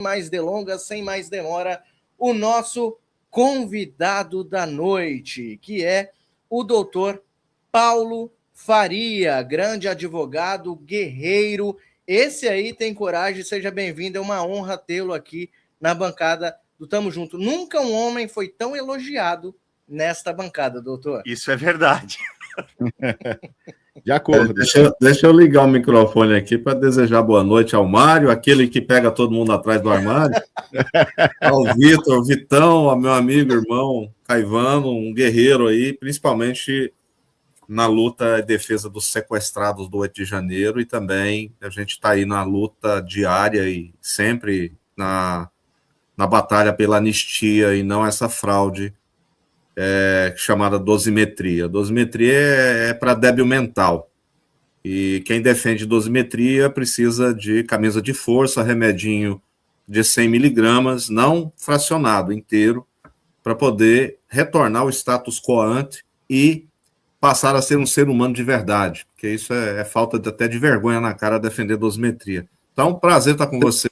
mais delongas, sem mais demora, o nosso convidado da noite, que é o doutor Paulo Faria, grande advogado, guerreiro. Esse aí tem coragem, seja bem-vindo, é uma honra tê-lo aqui na bancada do Tamo Junto. Nunca um homem foi tão elogiado nesta bancada, doutor. Isso é verdade. De acordo. Deixa eu ligar o microfone aqui para desejar boa noite ao Mário, aquele que pega todo mundo atrás do armário, ao Vitor, Vitão, ao meu amigo, irmão Caivano, um guerreiro aí, principalmente na luta e defesa dos sequestrados do 8 de janeiro, e também a gente está aí na luta diária e sempre na batalha pela anistia e não essa fraude chamada dosimetria. Dosimetria é para débil mental. E quem defende dosimetria precisa de camisa de força, remedinho de 100 miligramas, não fracionado, inteiro, para poder retornar ao status quo ante e passar a ser um ser humano de verdade, porque isso é falta até de vergonha na cara defender dosimetria. Então, prazer estar com vocês.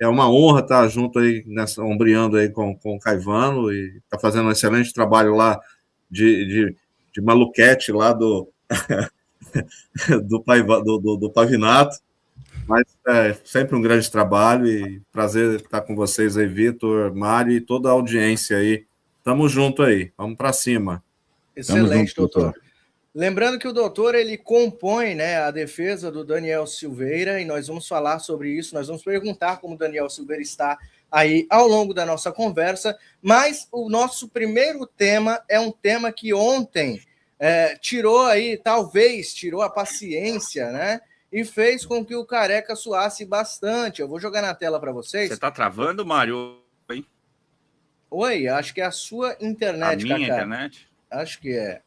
É uma honra estar junto aí, ombreando aí com o Caivano, e está fazendo um excelente trabalho lá de maluquete lá do Pavinato, mas é sempre um grande trabalho e prazer estar com vocês aí, Vitor, Mário e toda a audiência aí. Tamo junto aí, vamos para cima. Excelente, doutor. Lembrando que o doutor, ele compõe, né, a defesa do Daniel Silveira, e nós vamos falar sobre isso, nós vamos perguntar como o Daniel Silveira está aí ao longo da nossa conversa, mas o nosso primeiro tema é um tema que ontem talvez tirou a paciência, né, e fez com que o Careca suasse bastante. Eu vou jogar na tela para vocês. Você está travando, Mário? Hein? Oi, acho que é a sua internet, Cacá. A minha Cacá. internet? Acho que é.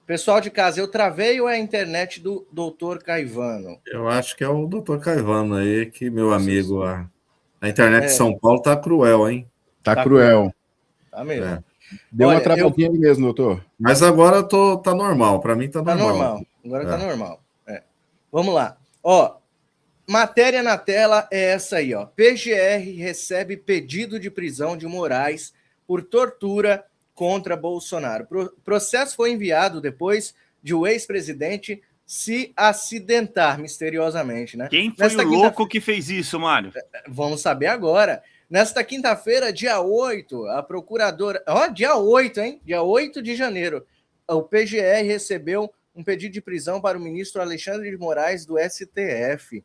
Pessoal de casa, eu travei ou é a internet do doutor Caivano? Eu acho que é o doutor Caivano aí, que meu amigo, a internet de São Paulo tá cruel, hein? Tá cruel. Tá mesmo. Deu uma travadinha aí mesmo, doutor. Mas agora tá normal, para mim tá normal. Agora tá normal. Vamos lá. Ó, matéria na tela é essa aí, ó. PGR recebe pedido de prisão de Moraes por tortura contra Bolsonaro. O processo foi enviado depois de o ex-presidente se acidentar misteriosamente, né? Quem foi o louco que fez isso, Mário? Vamos saber agora. Nesta quinta-feira, dia 8, a procuradora... dia 8, hein? Dia 8 de janeiro. O PGR recebeu um pedido de prisão para o ministro Alexandre de Moraes do STF,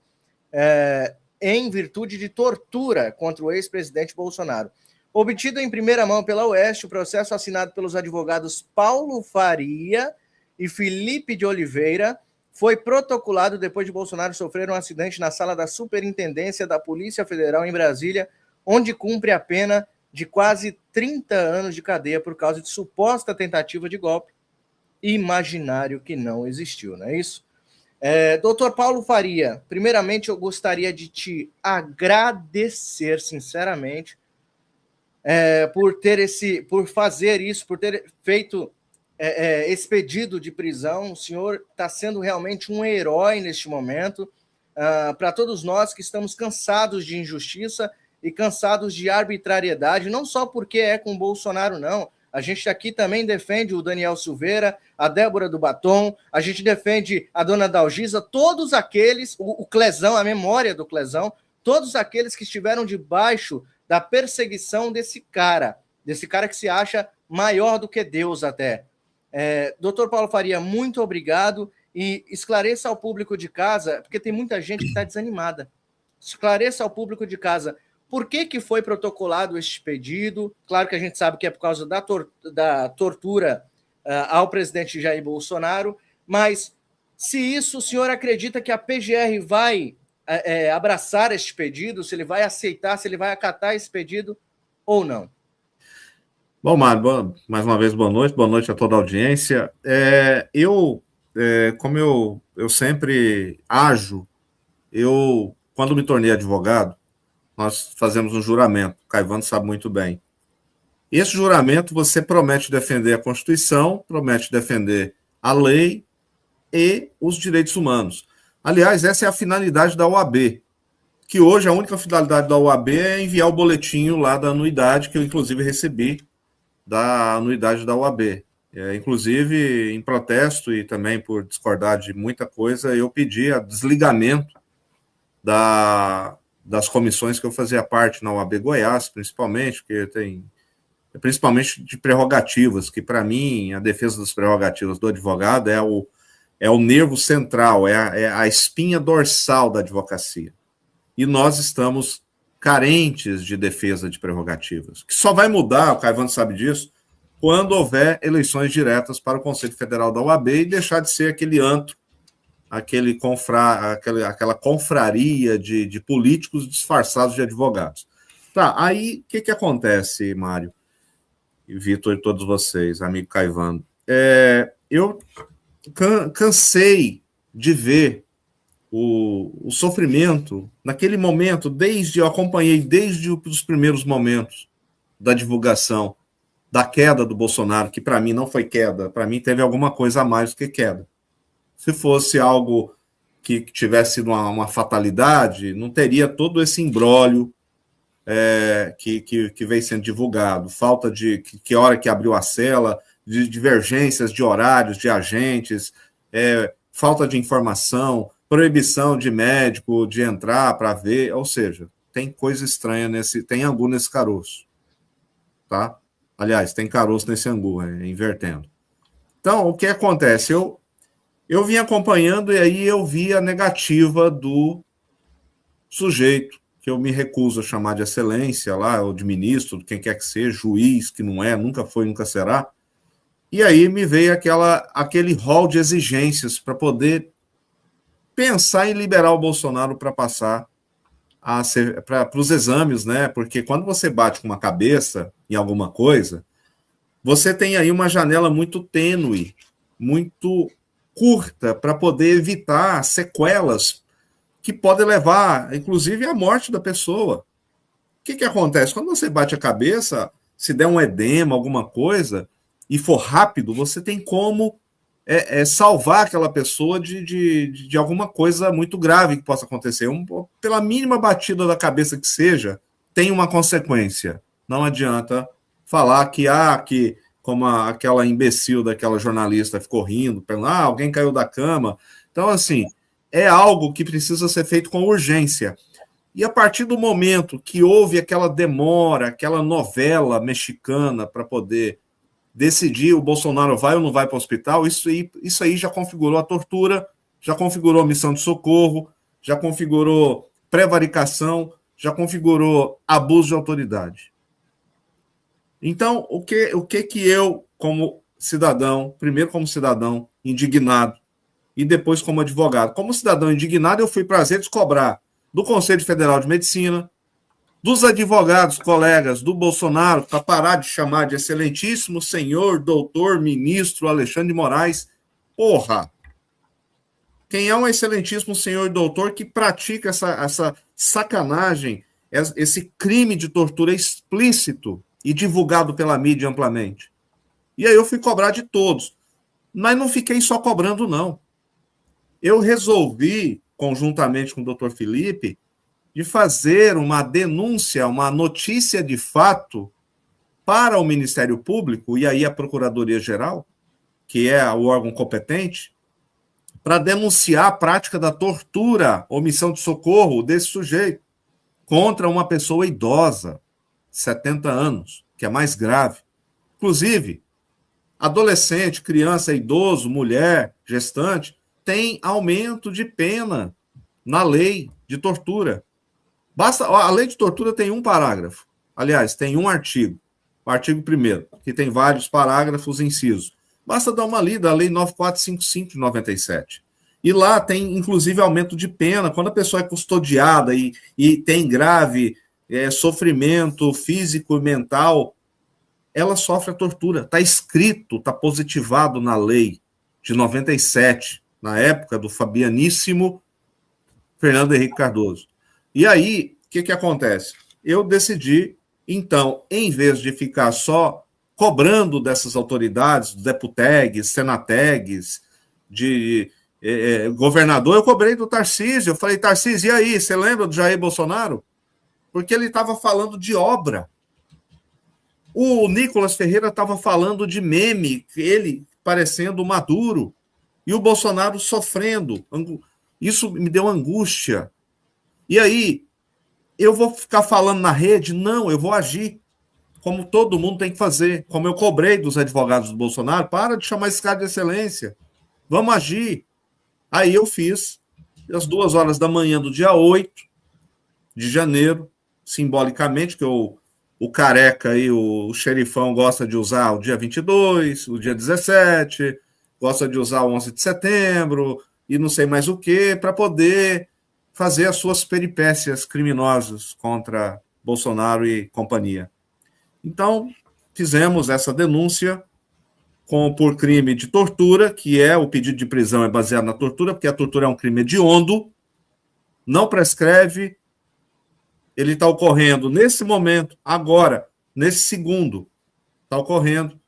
em virtude de tortura contra o ex-presidente Bolsonaro. Obtido em primeira mão pela Oeste, o processo assinado pelos advogados Paulo Faria e Felipe de Oliveira foi protocolado depois de Bolsonaro sofrer um acidente na sala da Superintendência da Polícia Federal em Brasília, onde cumpre a pena de quase 30 anos de cadeia por causa de suposta tentativa de golpe imaginário que não existiu, não é isso? Doutor Paulo Faria, primeiramente eu gostaria de te agradecer sinceramente por fazer isso, por ter feito esse pedido de prisão. O senhor está sendo realmente um herói neste momento, para todos nós que estamos cansados de injustiça e cansados de arbitrariedade, não só porque é com Bolsonaro, não. A gente aqui também defende o Daniel Silveira, a Débora do Batom, a gente defende a dona Dalgisa, todos aqueles, o Clezão, a memória do Clezão, todos aqueles que estiveram debaixo da perseguição desse cara que se acha maior do que Deus até. Doutor Paulo Faria, muito obrigado, e esclareça ao público de casa, porque tem muita gente que está desanimada. Esclareça ao público de casa por que foi protocolado este pedido. Claro que a gente sabe que é por causa da tortura ao presidente Jair Bolsonaro, mas se isso, o senhor acredita que a PGR vai abraçar este pedido, se ele vai aceitar, se ele vai acatar esse pedido ou não? Bom, Mário, mais uma vez, boa noite a toda a audiência. Como eu sempre ajo, quando me tornei advogado, nós fazemos um juramento, o Caivano sabe muito bem. E esse juramento, você promete defender a Constituição, promete defender a lei e os direitos humanos. Aliás, essa é a finalidade da OAB, que hoje a única finalidade da OAB é enviar o boletim lá da anuidade, que eu inclusive recebi da anuidade da OAB. Inclusive, em protesto e também por discordar de muita coisa, eu pedi a desligamento das comissões que eu fazia parte na OAB Goiás, principalmente, porque tem principalmente de prerrogativas, que para mim a defesa das prerrogativas do advogado é o nervo central, é a espinha dorsal da advocacia. E nós estamos carentes de defesa de prerrogativas, que só vai mudar, o Caivano sabe disso, quando houver eleições diretas para o Conselho Federal da OAB e deixar de ser aquele antro, aquela confraria de políticos disfarçados de advogados. Tá, aí o que acontece, Mário e Vitor e todos vocês, amigo Caivano? Eu cansei de ver o sofrimento naquele momento, eu acompanhei desde os primeiros momentos da divulgação da queda do Bolsonaro, que para mim não foi queda, para mim teve alguma coisa a mais do que queda. Se fosse algo que tivesse sido uma fatalidade, não teria todo esse imbróglio que vem sendo divulgado. Falta de que hora que abriu a cela, de divergências de horários de agentes, falta de informação, proibição de médico de entrar para ver, ou seja, tem coisa estranha tem angu nesse caroço, tá? Aliás, tem caroço nesse angu, invertendo. Então, o que acontece? Eu vim acompanhando e aí eu vi a negativa do sujeito, que eu me recuso a chamar de excelência lá, ou de ministro, quem quer que seja, juiz, que não é, nunca foi, nunca será. E aí me veio aquele rol de exigências para poder pensar em liberar o Bolsonaro para passar para os exames, né? Porque quando você bate com uma cabeça em alguma coisa, você tem aí uma janela muito tênue, muito curta, para poder evitar sequelas que podem levar, inclusive, à morte da pessoa. O que acontece? Quando você bate a cabeça, se der um edema, alguma coisa, e for rápido, você tem como salvar aquela pessoa de alguma coisa muito grave que possa acontecer. Pela mínima batida da cabeça que seja, tem uma consequência. Não adianta falar que como aquela imbecil daquela jornalista ficou rindo, alguém caiu da cama. Então, assim, é algo que precisa ser feito com urgência. E a partir do momento que houve aquela demora, aquela novela mexicana para poder decidir o Bolsonaro vai ou não vai para o hospital, isso aí já configurou a tortura, já configurou a missão de socorro, já configurou prevaricação, já configurou abuso de autoridade. Então, o que eu, como cidadão, primeiro como cidadão indignado e depois como advogado, como cidadão indignado, eu fui para as redes cobrar do Conselho Federal de Medicina, dos advogados, colegas do Bolsonaro, para parar de chamar de excelentíssimo senhor, doutor, ministro Alexandre de Moraes. Porra! Quem é um excelentíssimo senhor e doutor que pratica essa sacanagem, esse crime de tortura explícito e divulgado pela mídia amplamente? E aí eu fui cobrar de todos. Mas não fiquei só cobrando, não. Eu resolvi, conjuntamente com o doutor Felipe, de fazer uma denúncia, uma notícia de fato para o Ministério Público, e aí a Procuradoria-Geral, que é o órgão competente, para denunciar a prática da tortura, omissão de socorro desse sujeito contra uma pessoa idosa, 70 anos, que é mais grave. Inclusive, adolescente, criança, idoso, mulher, gestante, tem aumento de pena na lei de tortura. A lei de tortura tem um parágrafo. Aliás, tem um artigo. O artigo 1º, que tem vários parágrafos, incisos. Basta dar uma lida, a lei 9455 de 97. E lá tem, inclusive, aumento de pena. Quando a pessoa é custodiada e tem grave sofrimento físico e mental, ela sofre a tortura. Está escrito, está positivado na lei de 97, na época do Fabianíssimo Fernando Henrique Cardoso. E aí, o que acontece? Eu decidi, então, em vez de ficar só cobrando dessas autoridades, deputegs, senategs, de governador, eu cobrei do Tarcísio. Eu falei, Tarcísio, e aí, você lembra do Jair Bolsonaro? Porque ele estava falando de obra. O Nicolas Ferreira estava falando de meme, ele parecendo Maduro, e o Bolsonaro sofrendo. Isso me deu angústia. E aí, eu vou ficar falando na rede? Não, eu vou agir, como todo mundo tem que fazer, como eu cobrei dos advogados do Bolsonaro, para de chamar esse cara de excelência. Vamos agir. Aí eu fiz, às 2h da manhã do dia 8 de janeiro, simbolicamente, que o Careca e o Xerifão gosta de usar o dia 22, o dia 17, gosta de usar o 11 de setembro e não sei mais o que, para poder fazer as suas peripécias criminosas contra Bolsonaro e companhia. Então, fizemos essa denúncia por crime de tortura, que o pedido de prisão é baseado na tortura, porque a tortura é um crime hediondo, não prescreve, ele está ocorrendo nesse momento, agora, nesse segundo, está ocorrendo.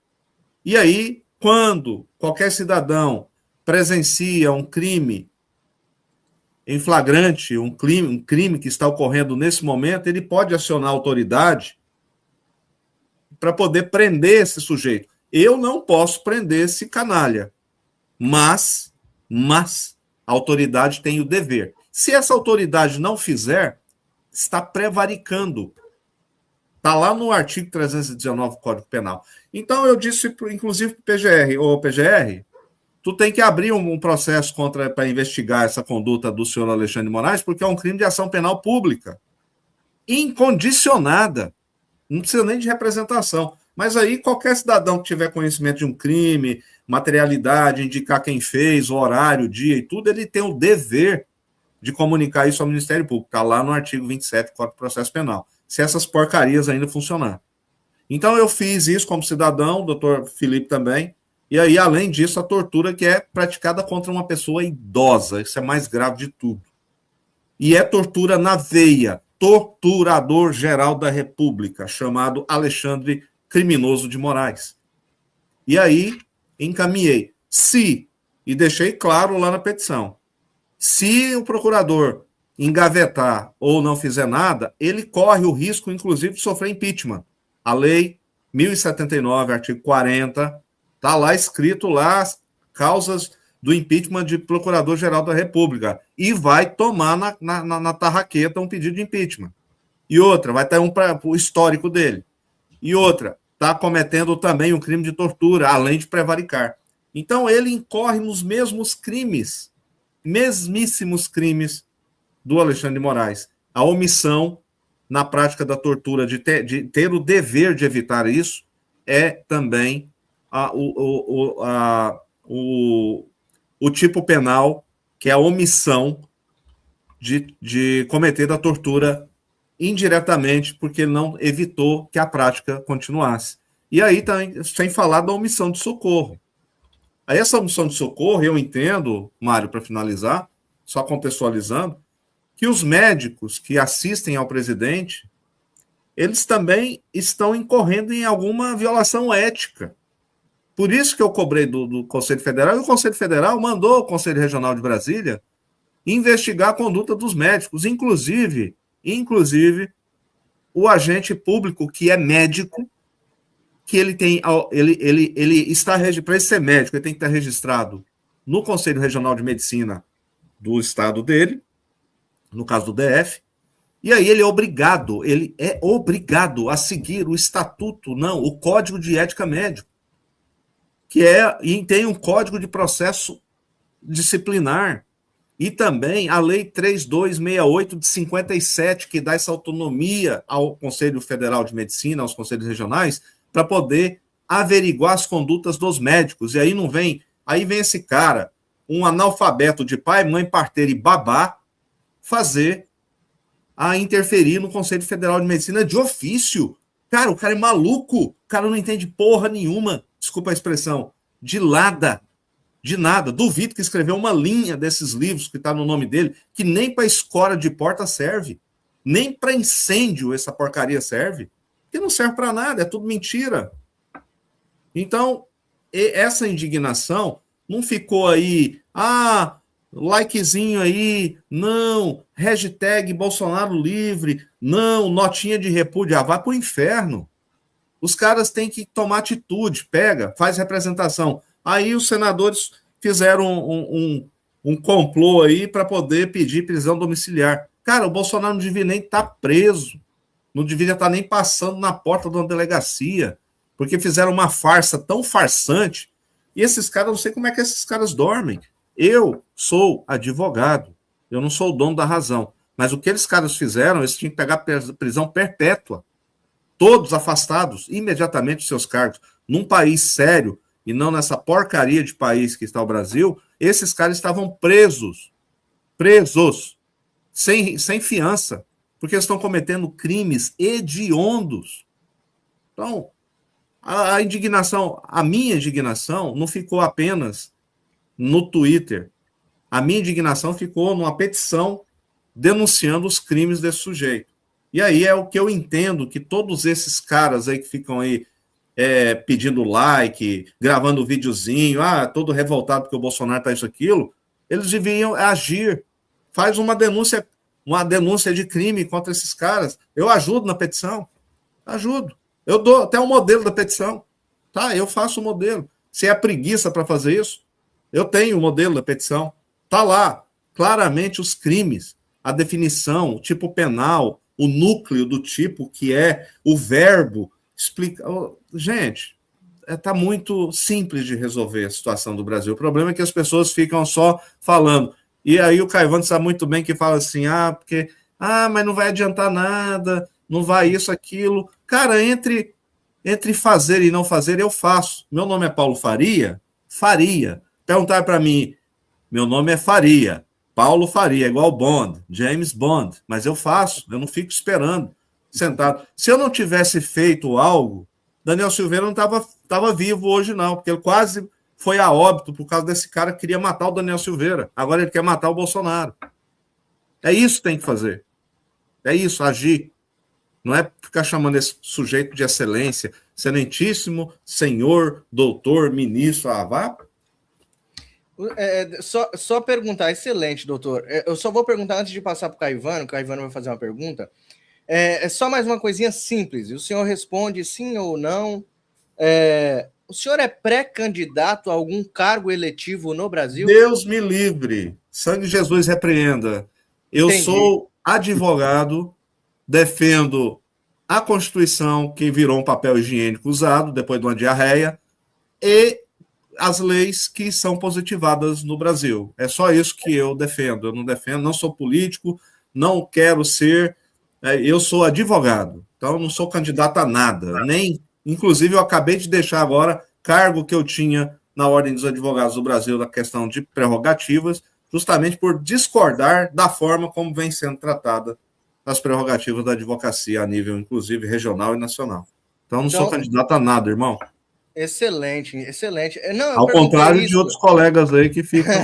E aí, quando qualquer cidadão presencia um crime em flagrante, um crime que está ocorrendo nesse momento, ele pode acionar a autoridade para poder prender esse sujeito. Eu não posso prender esse canalha, mas a autoridade tem o dever. Se essa autoridade não fizer, está prevaricando. Está lá no artigo 319 do Código Penal. Então, eu disse, inclusive, para o PGR, tu tem que abrir um processo para investigar essa conduta do senhor Alexandre de Moraes, porque é um crime de ação penal pública, incondicionada. Não precisa nem de representação. Mas aí, qualquer cidadão que tiver conhecimento de um crime, materialidade, indicar quem fez, o horário, o dia e tudo, ele tem o dever de comunicar isso ao Ministério Público. Está lá no artigo 27 do Código de Processo Penal. Se essas porcarias ainda funcionar. Então, eu fiz isso como cidadão, o doutor Felipe também. E aí, além disso, a tortura que é praticada contra uma pessoa idosa. Isso é mais grave de tudo. E é tortura na veia. Torturador-geral da República, chamado Alexandre Criminoso de Moraes. E aí, encaminhei. E deixei claro lá na petição, se o procurador engavetar ou não fizer nada, ele corre o risco, inclusive, de sofrer impeachment. A lei 1079, artigo 40, está lá escrito lá as causas do impeachment de procurador-geral da República. E vai tomar na tarraqueta um pedido de impeachment. E outra, vai ter o histórico dele. E outra, está cometendo também um crime de tortura, além de prevaricar. Então, ele incorre nos mesmos crimes, mesmíssimos crimes do Alexandre de Moraes. A omissão na prática da tortura, de ter o dever de evitar isso, é também o tipo penal, que é a omissão de cometer a tortura indiretamente, porque ele não evitou que a prática continuasse. E aí, também, sem falar da omissão de socorro. Aí essa omissão de socorro, eu entendo, Mário, para finalizar, só contextualizando, que os médicos que assistem ao presidente, eles também estão incorrendo em alguma violação ética. Por isso que eu cobrei do Conselho Federal, e o Conselho Federal mandou o Conselho Regional de Brasília investigar a conduta dos médicos, inclusive o agente público que é médico, que ele está, para ele ser médico, ele tem que estar registrado no Conselho Regional de Medicina do estado dele, no caso do DF, e aí ele é obrigado a seguir o estatuto, o Código de Ética Médico, e tem um Código de Processo Disciplinar, e também a Lei 3268 de 57, que dá essa autonomia ao Conselho Federal de Medicina, aos conselhos regionais, para poder averiguar as condutas dos médicos. E aí aí vem esse cara, um analfabeto de pai, mãe, parteira e babá, interferir no Conselho Federal de Medicina de ofício. Cara, o cara é maluco, o cara não entende porra nenhuma, desculpa a expressão, de nada. Duvido que escreveu uma linha desses livros que está no nome dele, que nem para escora de porta serve, nem para incêndio essa porcaria serve, que não serve para nada, é tudo mentira. Então, essa indignação não ficou aí, likezinho aí, não, hashtag Bolsonaro livre, não, notinha de repúdio, vá para o inferno. Os caras têm que tomar atitude, pega, faz representação. Aí os senadores fizeram um complô aí para poder pedir prisão domiciliar. Cara, o Bolsonaro não devia nem estar preso, não devia estar nem passando na porta de uma delegacia, porque fizeram uma farsa tão farsante, e esses caras, não sei como é que esses caras dormem. Eu sou advogado, eu não sou o dono da razão, mas o que eles caras fizeram, eles tinham que pegar prisão perpétua, todos afastados imediatamente dos seus cargos. Num país sério, e não nessa porcaria de país que está o Brasil, esses caras estavam presos, sem fiança, porque eles estão cometendo crimes hediondos. Então, a minha indignação não ficou apenas no Twitter. A minha indignação ficou numa petição denunciando os crimes desse sujeito. E aí é o que eu entendo, que todos esses caras aí que ficam aí pedindo like, gravando videozinho, todo revoltado porque o Bolsonaro tá isso, aquilo, eles deviam agir. Faz uma denúncia de crime contra esses caras. Eu ajudo na petição. Ajudo. Eu dou até um modelo da petição. Tá, eu faço o modelo. Se é preguiça para fazer isso, eu tenho o modelo da petição. Tá lá, claramente os crimes, a definição, o tipo penal, o núcleo do tipo, que é o verbo, explica. Gente, tá muito simples de resolver a situação do Brasil. O problema é que as pessoas ficam só falando. E aí o Caivano sabe muito bem que fala assim, mas não vai adiantar nada, não vai isso, aquilo. Cara, entre fazer e não fazer, eu faço. Meu nome é Paulo Faria. Perguntar para mim, meu nome é Faria. Paulo Faria, igual Bond, James Bond. Mas eu faço, eu não fico esperando, sentado. Se eu não tivesse feito algo, Daniel Silveira não estava vivo hoje, não, porque ele quase foi a óbito por causa desse cara que queria matar o Daniel Silveira. Agora ele quer matar o Bolsonaro. É isso que tem que fazer. É isso, agir. Não é ficar chamando esse sujeito de excelência, excelentíssimo senhor, doutor, ministro, vá. Só perguntar, excelente, doutor. Eu só vou perguntar antes de passar para o Caivano vai fazer uma pergunta. É só mais uma coisinha simples, e o senhor responde sim ou não. O senhor é pré-candidato a algum cargo eletivo no Brasil? Deus me livre, sangue de Jesus repreenda. Eu sou advogado, defendo a Constituição, que virou um papel higiênico usado depois de uma diarreia, e as leis que são positivadas no Brasil. É só isso que eu defendo. Eu não defendo, não sou político, não quero ser, eu sou advogado, então não sou candidato a nada, inclusive eu acabei de deixar agora cargo que eu tinha na Ordem dos Advogados do Brasil na questão de prerrogativas, justamente por discordar da forma como vem sendo tratada as prerrogativas da advocacia a nível, inclusive, regional e nacional. Então, não sou candidato a nada, irmão. Excelente. Não, ao contrário de outros colegas aí que ficam...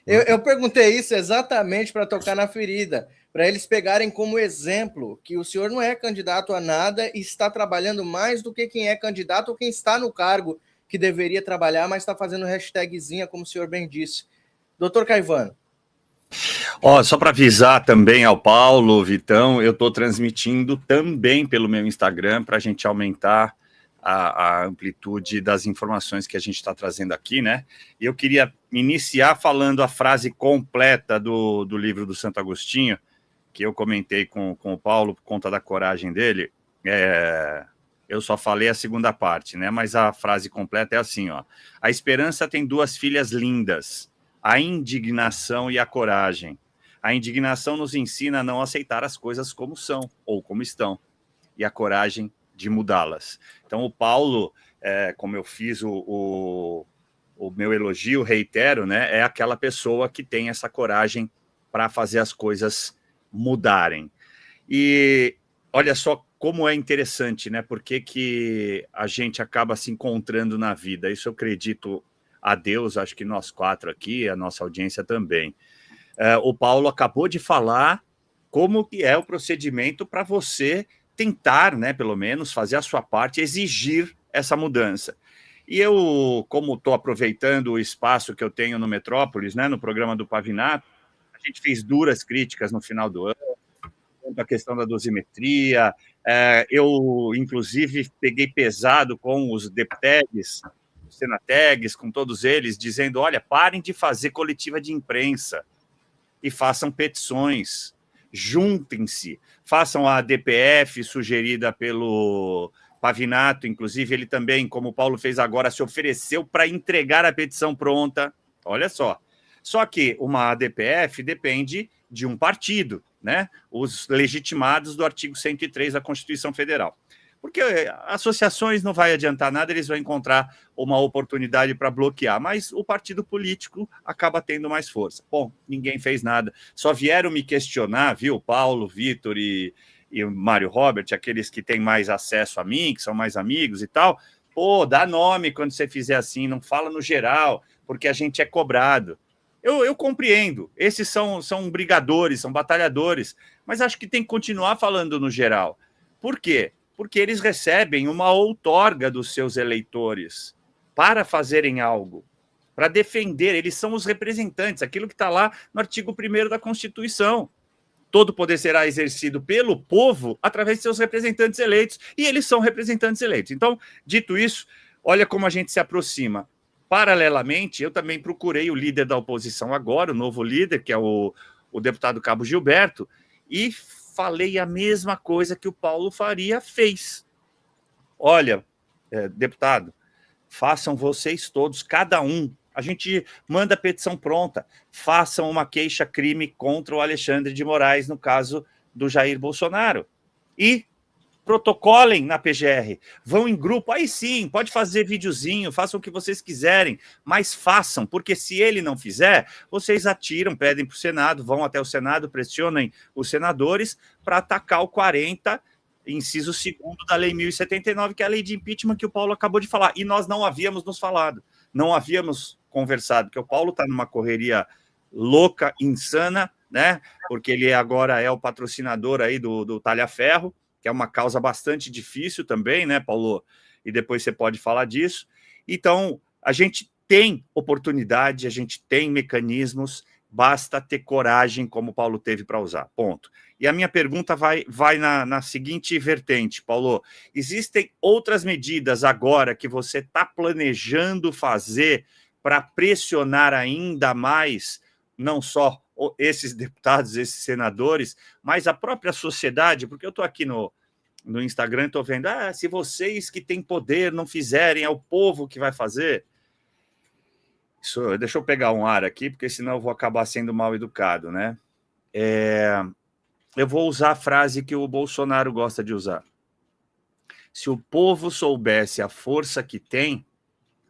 eu perguntei isso exatamente para tocar na ferida, para eles pegarem como exemplo que o senhor não é candidato a nada e está trabalhando mais do que quem é candidato ou quem está no cargo que deveria trabalhar, mas está fazendo hashtagzinha, como o senhor bem disse. Doutor Caivano. Só para avisar também ao Paulo, Vitão, eu estou transmitindo também pelo meu Instagram para a gente aumentar a amplitude das informações que a gente está trazendo aqui, né? E eu queria iniciar falando a frase completa do livro do Santo Agostinho, que eu comentei com o Paulo por conta da coragem dele. Eu só falei a segunda parte, né? Mas a frase completa é assim, ó. A esperança tem duas filhas lindas, a indignação e a coragem. A indignação nos ensina a não aceitar as coisas como são ou como estão, e a coragem de mudá-las. Então, o Paulo, como eu fiz o meu elogio, reitero, né, é aquela pessoa que tem essa coragem para fazer as coisas mudarem. E olha só como é interessante, né? Porque que a gente acaba se encontrando na vida. Isso eu acredito a Deus, acho que nós quatro aqui, a nossa audiência também. O Paulo acabou de falar como que é o procedimento para você tentar, né, pelo menos, fazer a sua parte, exigir essa mudança. E eu, como estou aproveitando o espaço que eu tenho no Metrópolis, né, no programa do Pavinato, a gente fez duras críticas no final do ano, quanto à questão da dosimetria. Eu, inclusive, peguei pesado com os deputados, os senategs, com todos eles, dizendo, olha, parem de fazer coletiva de imprensa e façam petições, juntem-se, façam a DPF sugerida pelo Pavinato, inclusive ele também, como o Paulo fez agora, se ofereceu para entregar a petição pronta, olha só. Só que uma ADPF depende de um partido, né? Os legitimados do artigo 103 da Constituição Federal. Porque associações não vai adiantar nada, eles vão encontrar uma oportunidade para bloquear, mas o partido político acaba tendo mais força. Bom, ninguém fez nada. Só vieram me questionar, viu, Paulo, Vitor e o Mário Robert, aqueles que têm mais acesso a mim, que são mais amigos e tal. Pô, dá nome quando você fizer assim, não fala no geral, porque a gente é cobrado. Eu compreendo, esses são brigadores, são batalhadores, mas acho que tem que continuar falando no geral. Por quê? Porque eles recebem uma outorga dos seus eleitores para fazerem algo, para defender, eles são os representantes, aquilo que está lá no artigo 1º da Constituição. Todo poder será exercido pelo povo através de seus representantes eleitos, e eles são representantes eleitos. Então, dito isso, olha como a gente se aproxima. Paralelamente, eu também procurei o líder da oposição agora, o novo líder, que é o deputado Cabo Gilberto, e falei a mesma coisa que o Paulo Faria fez. Olha, deputado, façam vocês todos, cada um. A gente manda a petição pronta. Façam uma queixa-crime contra o Alexandre de Moraes, no caso do Jair Bolsonaro. E protocolem na PGR. Vão em grupo. Aí sim, pode fazer videozinho, façam o que vocês quiserem, mas façam, porque se ele não fizer, vocês atiram, pedem para o Senado, vão até o Senado, pressionem os senadores para atacar o 40, inciso 2º da Lei 1079, que é a lei de impeachment que o Paulo acabou de falar. E nós não havíamos nos falado, não havíamos conversado, porque o Paulo está numa correria louca, insana, né? Porque ele agora é o patrocinador aí do Talha Ferro, que é uma causa bastante difícil também, né, Paulo? E depois você pode falar disso. Então, a gente tem oportunidade, a gente tem mecanismos, basta ter coragem, como o Paulo teve para usar, ponto. E a minha pergunta vai na seguinte vertente, Paulo. Existem outras medidas agora que você está planejando fazer para pressionar ainda mais, não só esses deputados, esses senadores, mas a própria sociedade, porque eu estou aqui no Instagram e estou vendo, se vocês que têm poder não fizerem, é o povo que vai fazer. Deixa eu pegar um ar aqui, porque senão eu vou acabar sendo mal educado, né? Eu vou usar a frase que o Bolsonaro gosta de usar. Se o povo soubesse a força que tem,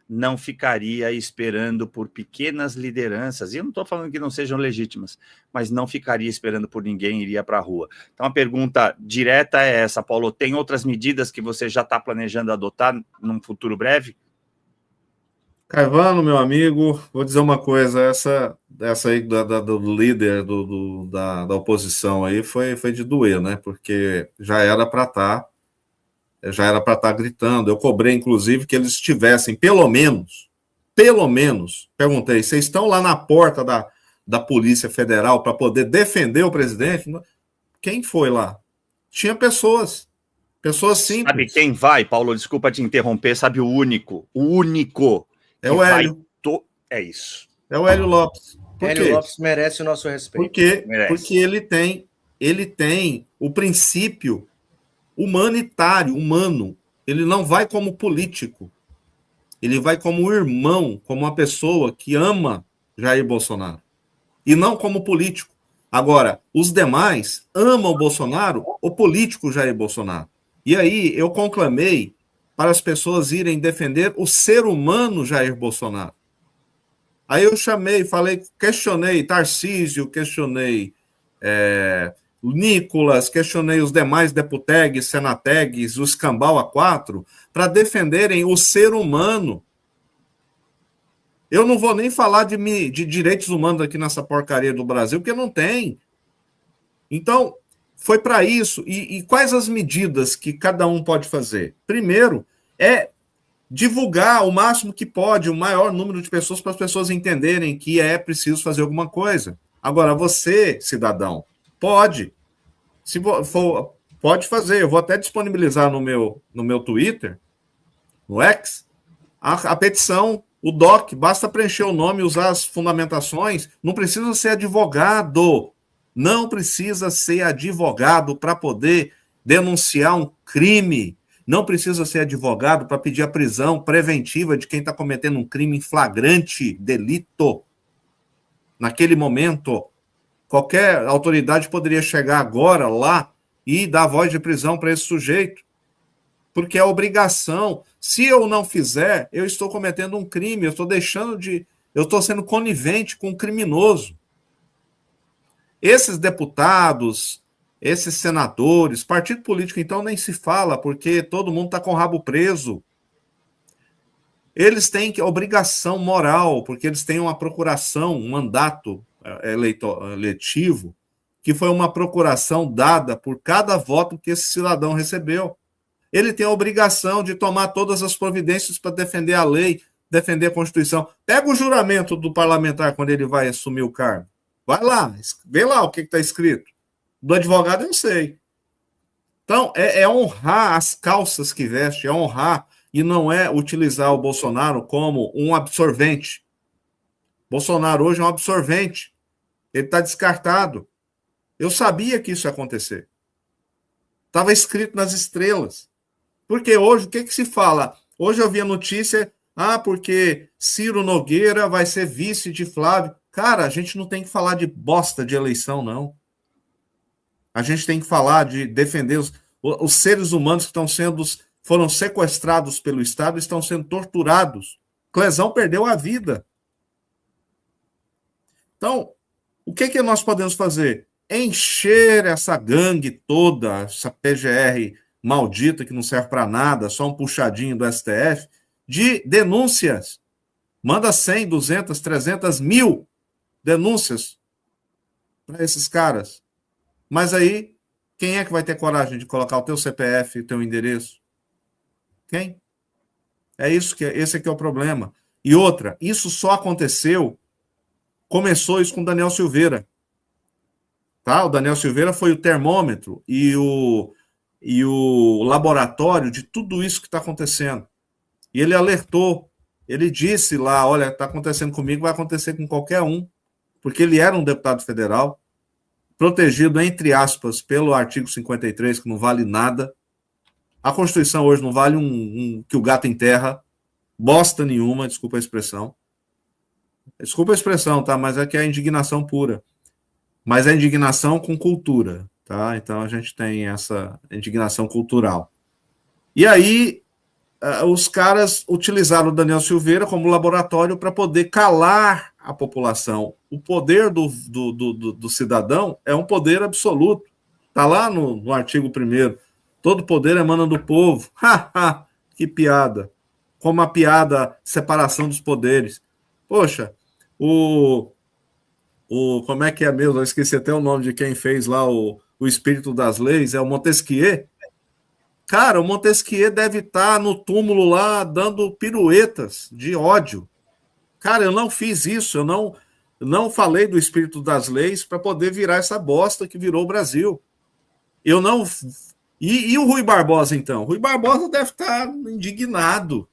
não ficaria esperando por pequenas lideranças, e eu não estou falando que não sejam legítimas, mas não ficaria esperando por ninguém, iria para a rua. Então a pergunta direta é essa, Paulo, tem outras medidas que você já está planejando adotar num futuro breve? Caivano, meu amigo, vou dizer uma coisa, essa aí do líder da oposição aí foi de doer, né? Porque já era para estar gritando. Eu cobrei, inclusive, que eles estivessem, pelo menos, perguntei, vocês estão lá na porta da Polícia Federal para poder defender o presidente? Quem foi lá? Tinha pessoas simples. Sabe quem vai, Paulo? Desculpa te interromper, sabe o único. É o Hélio. É isso. É o Hélio Lopes. Hélio Lopes merece o nosso respeito. Porque ele tem o princípio humanitário, humano. Ele não vai como político. Ele vai como irmão, como uma pessoa que ama Jair Bolsonaro. E não como político. Agora, os demais amam o Bolsonaro, o político Jair Bolsonaro. E aí eu conclamei para as pessoas irem defender o ser humano Jair Bolsonaro. Aí eu questionei Tarcísio, questionei Nicolas, questionei os demais deputegues, senategues, os Cambau A4, para defenderem o ser humano. Eu não vou nem falar de direitos humanos aqui nessa porcaria do Brasil, porque não tem. Então, foi para isso. E quais as medidas que cada um pode fazer? Primeiro, divulgar o máximo que pode, o maior número de pessoas, para as pessoas entenderem que é preciso fazer alguma coisa. Agora, você, cidadão, pode. Se for, pode fazer. Eu vou até disponibilizar no meu Twitter, no X, a petição, o doc. Basta preencher o nome, usar as fundamentações. Não precisa ser advogado. Não precisa ser advogado para poder denunciar um crime. Não precisa ser advogado para pedir a prisão preventiva de quem está cometendo um crime em flagrante delito. Naquele momento, qualquer autoridade poderia chegar agora lá e dar voz de prisão para esse sujeito. Porque é obrigação. Se eu não fizer, eu estou cometendo um crime, eu estou sendo conivente com um criminoso. Esses deputados, esses senadores, partido político, então, nem se fala, porque todo mundo está com o rabo preso. Eles têm obrigação moral, porque eles têm uma procuração, um mandato eletivo, que foi uma procuração dada por cada voto que esse cidadão recebeu. Ele tem a obrigação de tomar todas as providências para defender a lei, defender a Constituição. Pega o juramento do parlamentar quando ele vai assumir o cargo. Vai lá, vê lá o que está escrito. Do advogado eu sei. Então, é honrar as calças que veste, é honrar, e não é utilizar o Bolsonaro como um absorvente. Bolsonaro hoje é um absorvente. Ele está descartado. Eu sabia que isso ia acontecer. Estava escrito nas estrelas. Porque hoje, o que se fala? Hoje eu vi a notícia, porque Ciro Nogueira vai ser vice de Flávio. Cara, a gente não tem que falar de bosta de eleição, não. A gente tem que falar de defender os seres humanos que foram sequestrados pelo Estado, estão sendo torturados. Clesão perdeu a vida. Então, o que nós podemos fazer? Encher essa gangue toda, essa PGR maldita que não serve para nada, só um puxadinho do STF, de denúncias. Manda 100, 200, 300, 1000 denúncias para esses caras. Mas aí, quem é que vai ter coragem de colocar o teu CPF e o teu endereço? Quem? Esse aqui é o problema. E outra, isso só começou isso com o Daniel Silveira. Tá? O Daniel Silveira foi o termômetro e o laboratório de tudo isso que está acontecendo. E ele alertou, ele disse lá, olha, está acontecendo comigo, vai acontecer com qualquer um, porque ele era um deputado federal, protegido, entre aspas, pelo artigo 53, que não vale nada. A Constituição hoje não vale que o gato enterra, bosta nenhuma, desculpa a expressão. Desculpa a expressão, tá? Mas é que é a indignação pura. Mas é indignação com cultura, tá? Então a gente tem essa indignação cultural. E aí os caras utilizaram o Daniel Silveira como laboratório para poder calar a população. O poder do cidadão é um poder absoluto. Está lá no artigo 1º. Todo poder emana do povo. Que piada. Como a piada separação dos poderes. Poxa, como é que é mesmo? Eu esqueci até o nome de quem fez lá o Espírito das Leis. É o Montesquieu. Cara, o Montesquieu deve estar no túmulo lá dando piruetas de ódio. Cara, eu não fiz isso, eu não falei do Espírito das Leis para poder virar essa bosta que virou o Brasil. Eu não... E o Rui Barbosa, então? O Rui Barbosa deve estar indignado.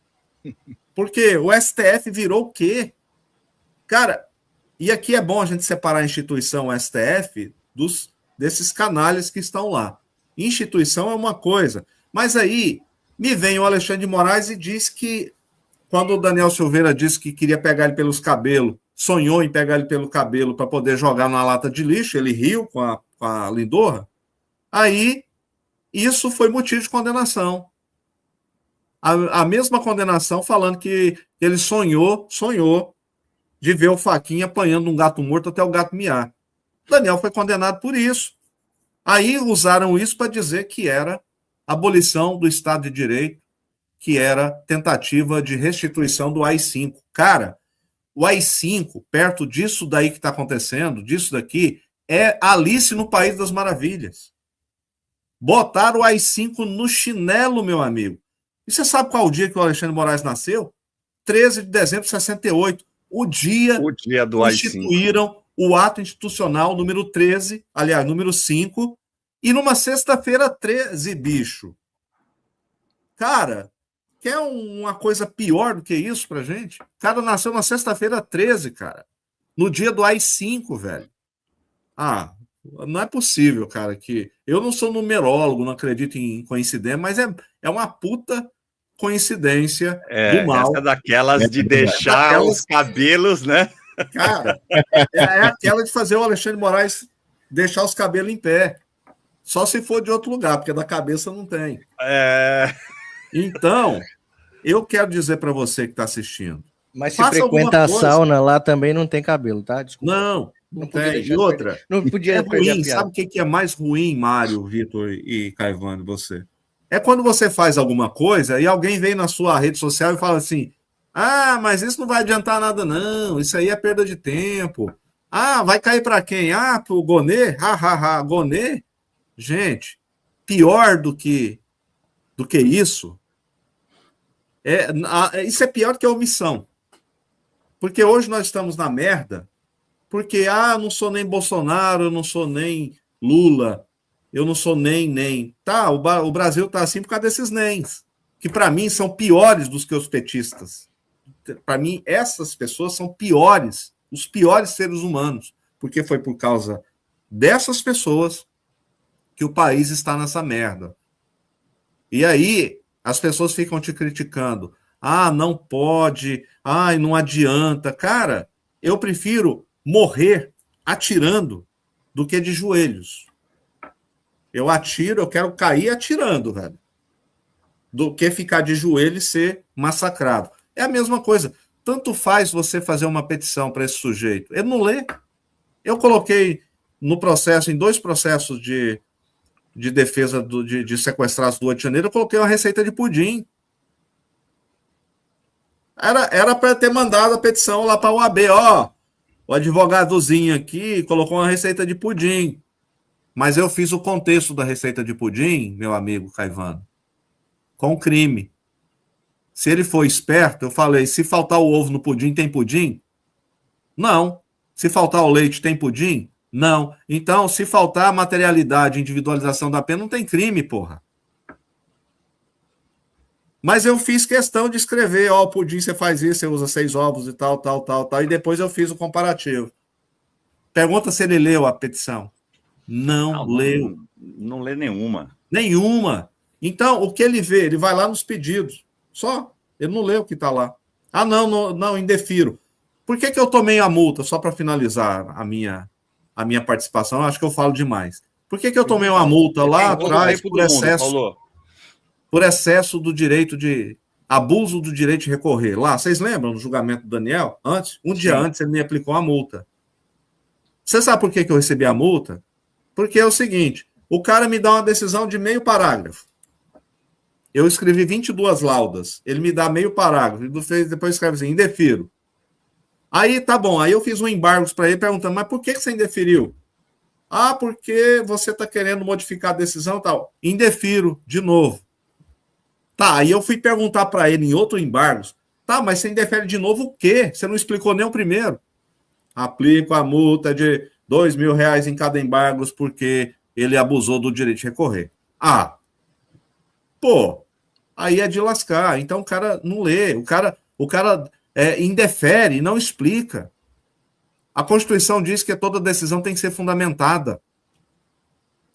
Porque o STF virou o quê? Cara, e aqui é bom a gente separar a instituição STF desses canalhas que estão lá. Instituição é uma coisa. Mas aí me vem o Alexandre de Moraes e diz que, quando o Daniel Silveira disse que queria pegar ele pelos cabelos, sonhou em pegar ele pelo cabelo para poder jogar na lata de lixo, ele riu com a Lindorra, aí isso foi motivo de condenação. A mesma condenação falando que ele sonhou de ver o Fachin apanhando um gato morto até o gato miar. Daniel foi condenado por isso. Aí usaram isso para dizer que era abolição do Estado de Direito, que era tentativa de restituição do AI-5. Cara, o AI-5, perto disso daí que está acontecendo, disso daqui, é Alice no País das Maravilhas. Botaram o AI-5 no chinelo, meu amigo. E você sabe qual é o dia que o Alexandre Moraes nasceu? 13 de dezembro de 68. O dia do que instituíram o ato institucional número 13, aliás, número 5, e numa sexta-feira 13, bicho. Cara, quer uma coisa pior do que isso pra gente? O cara nasceu na sexta-feira 13, cara. No dia do AI-5, velho. Ah, não é possível, cara, que... Eu não sou numerólogo, não acredito em coincidência, mas é uma puta coincidência do mal. Essa é daquelas de deixar os cabelos, né? Cara, é aquela de fazer o Alexandre Moraes deixar os cabelos em pé. Só se for de outro lugar, porque da cabeça não tem. Então, eu quero dizer para você que está assistindo. Mas se frequenta a sauna lá também não tem cabelo, tá? Desculpa. Não tem. E outra, não podia ruim. Sabe o que é mais ruim, Mário, Vitor e Caivano, você? É quando você faz alguma coisa e alguém vem na sua rede social e fala assim: ah, mas isso não vai adiantar nada, não. Isso aí é perda de tempo. Ah, vai cair para quem? Ah, para o Gonê? Gonê? Gente, pior do que isso, isso é pior que a omissão. Porque hoje nós estamos na merda, porque, eu não sou nem Bolsonaro, eu não sou nem Lula, eu não sou nem. Tá, o Brasil tá assim por causa desses nens, que para mim são piores do que os petistas. Para mim, essas pessoas são piores, os piores seres humanos, porque foi por causa dessas pessoas que o país está nessa merda. E aí, as pessoas ficam te criticando. Ah, não pode. Ah, não adianta. Cara, eu prefiro morrer atirando do que de joelhos. Eu atiro, eu quero cair atirando, velho. Do que ficar de joelho e ser massacrado. É a mesma coisa. Tanto faz você fazer uma petição para esse sujeito. Ele não lê. Eu coloquei no processo, em 2 processos de defesa de sequestrados do 8 de janeiro, eu coloquei uma receita de pudim. Era para ter mandado a petição lá para a OAB, o advogadozinho aqui colocou uma receita de pudim. Mas eu fiz o contexto da receita de pudim, meu amigo Caivano, com crime. Se ele for esperto, eu falei, se faltar o ovo no pudim, tem pudim? Não. Se faltar o leite, tem pudim? Não. Então, se faltar materialidade, individualização da pena, não tem crime, porra. Mas eu fiz questão de escrever, o pudim você faz isso, você usa 6 ovos e tal, e depois eu fiz o comparativo. Pergunta se ele leu a petição. Não leu. Não lê nenhuma. Nenhuma. Então, o que ele vê? Ele vai lá nos pedidos. Só. Ele não leu o que está lá. Ah, não, indefiro. Por que eu tomei a multa? Só para finalizar a minha participação, eu acho que eu falo demais. Por que eu tomei uma multa lá atrás por excesso do direito de... abuso do direito de recorrer? Lá, vocês lembram do julgamento do Daniel? Dia antes, ele me aplicou a multa. Você sabe por que eu recebi a multa? Porque é o seguinte, o cara me dá uma decisão de meio parágrafo. Eu escrevi 22 laudas. Ele me dá meio parágrafo. Depois escreve assim, indefiro. Aí, tá bom. Aí eu fiz um embargo para ele, perguntando, mas por que você indeferiu? Ah, porque você está querendo modificar a decisão e tal. Indefiro, de novo. Tá, aí eu fui perguntar para ele em outro embargo. Tá, mas você indefere de novo o quê? Você não explicou nem o primeiro. Aplico a multa de R$2.000 em cada embargo porque ele abusou do direito de recorrer. Aí é de lascar. Então o cara não lê, o cara indefere, não explica. A Constituição diz que toda decisão tem que ser fundamentada.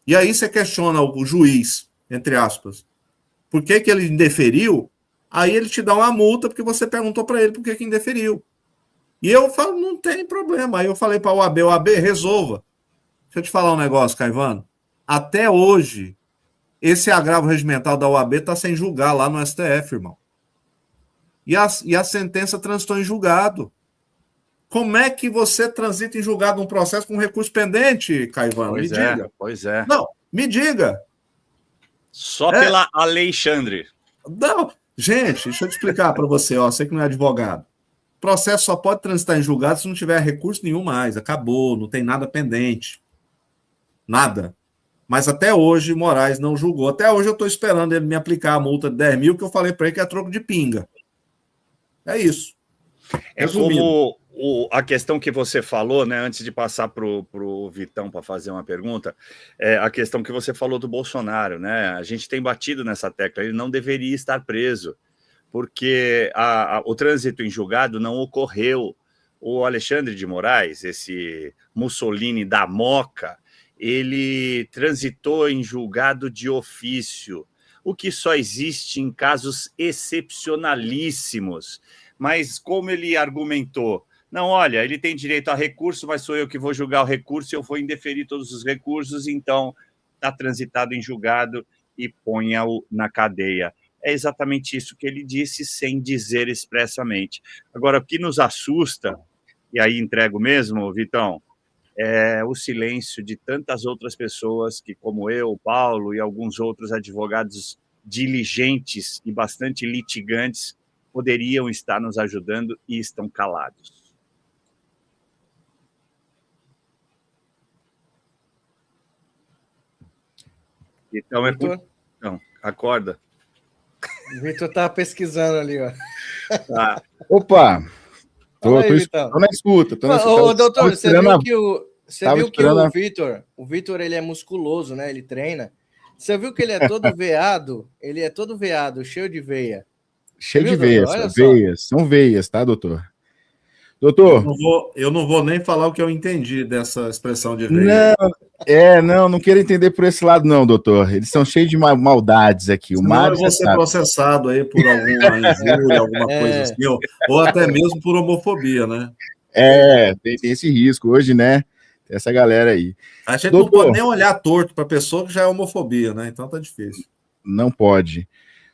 E aí você questiona o juiz, entre aspas, por que ele indeferiu? Aí ele te dá uma multa porque você perguntou para ele por que indeferiu. E eu falo, não tem problema. Aí eu falei para a OAB, resolva. Deixa eu te falar um negócio, Caivano. Até hoje, esse agravo regimental da OAB está sem julgar lá no STF, irmão. E a sentença transitou em julgado. Como é que você transita em julgado um processo com recurso pendente, Caivano? Me diga. Pois é. Não, me diga. Só pela Alexandre. Não, gente, deixa eu te explicar para você, você que não é advogado. O processo só pode transitar em julgado se não tiver recurso nenhum mais. Acabou, não tem nada pendente. Nada. Mas até hoje Moraes não julgou. Até hoje eu estou esperando ele me aplicar a multa de 10 mil, que eu falei para ele que é troco de pinga. É isso. Resumindo. Como a questão que você falou, né, antes de passar para o Vitão para fazer uma pergunta, a questão que você falou do Bolsonaro, né? A gente tem batido nessa tecla, ele não deveria estar preso, porque o trânsito em julgado não ocorreu. O Alexandre de Moraes, esse Mussolini da Moca, ele transitou em julgado de ofício, o que só existe em casos excepcionalíssimos. Mas como ele argumentou, não, olha, ele tem direito a recurso, mas sou eu que vou julgar o recurso e eu vou indeferir todos os recursos, então está transitado em julgado e ponha-o na cadeia. É exatamente isso que ele disse, sem dizer expressamente. Agora, o que nos assusta, e aí entrego mesmo, Vitão, é o silêncio de tantas outras pessoas que, como eu, Paulo e alguns outros advogados diligentes e bastante litigantes, poderiam estar nos ajudando e estão calados. Então, Não, acorda. O Vitor estava pesquisando ali, ó. Tá. Opa! Tô na escuta. Doutor, você viu que o Vitor, ele é musculoso, né? Ele treina. Você viu que ele é todo veado? Ele é todo veado, cheio de veia. Cheio de veias, são veias, tá, doutor? Doutor... Eu não vou nem falar o que eu entendi dessa expressão de veia. Não quero entender por esse lado, não, doutor. Eles são cheios de maldades aqui. O Mário, eu vou ser processado aí por alguma injúria, alguma coisa assim, ou até mesmo por homofobia, né? Tem esse risco hoje, né? Tem essa galera aí. A gente não pode nem olhar torto para a pessoa que já é homofobia, né? Então tá difícil. Não pode.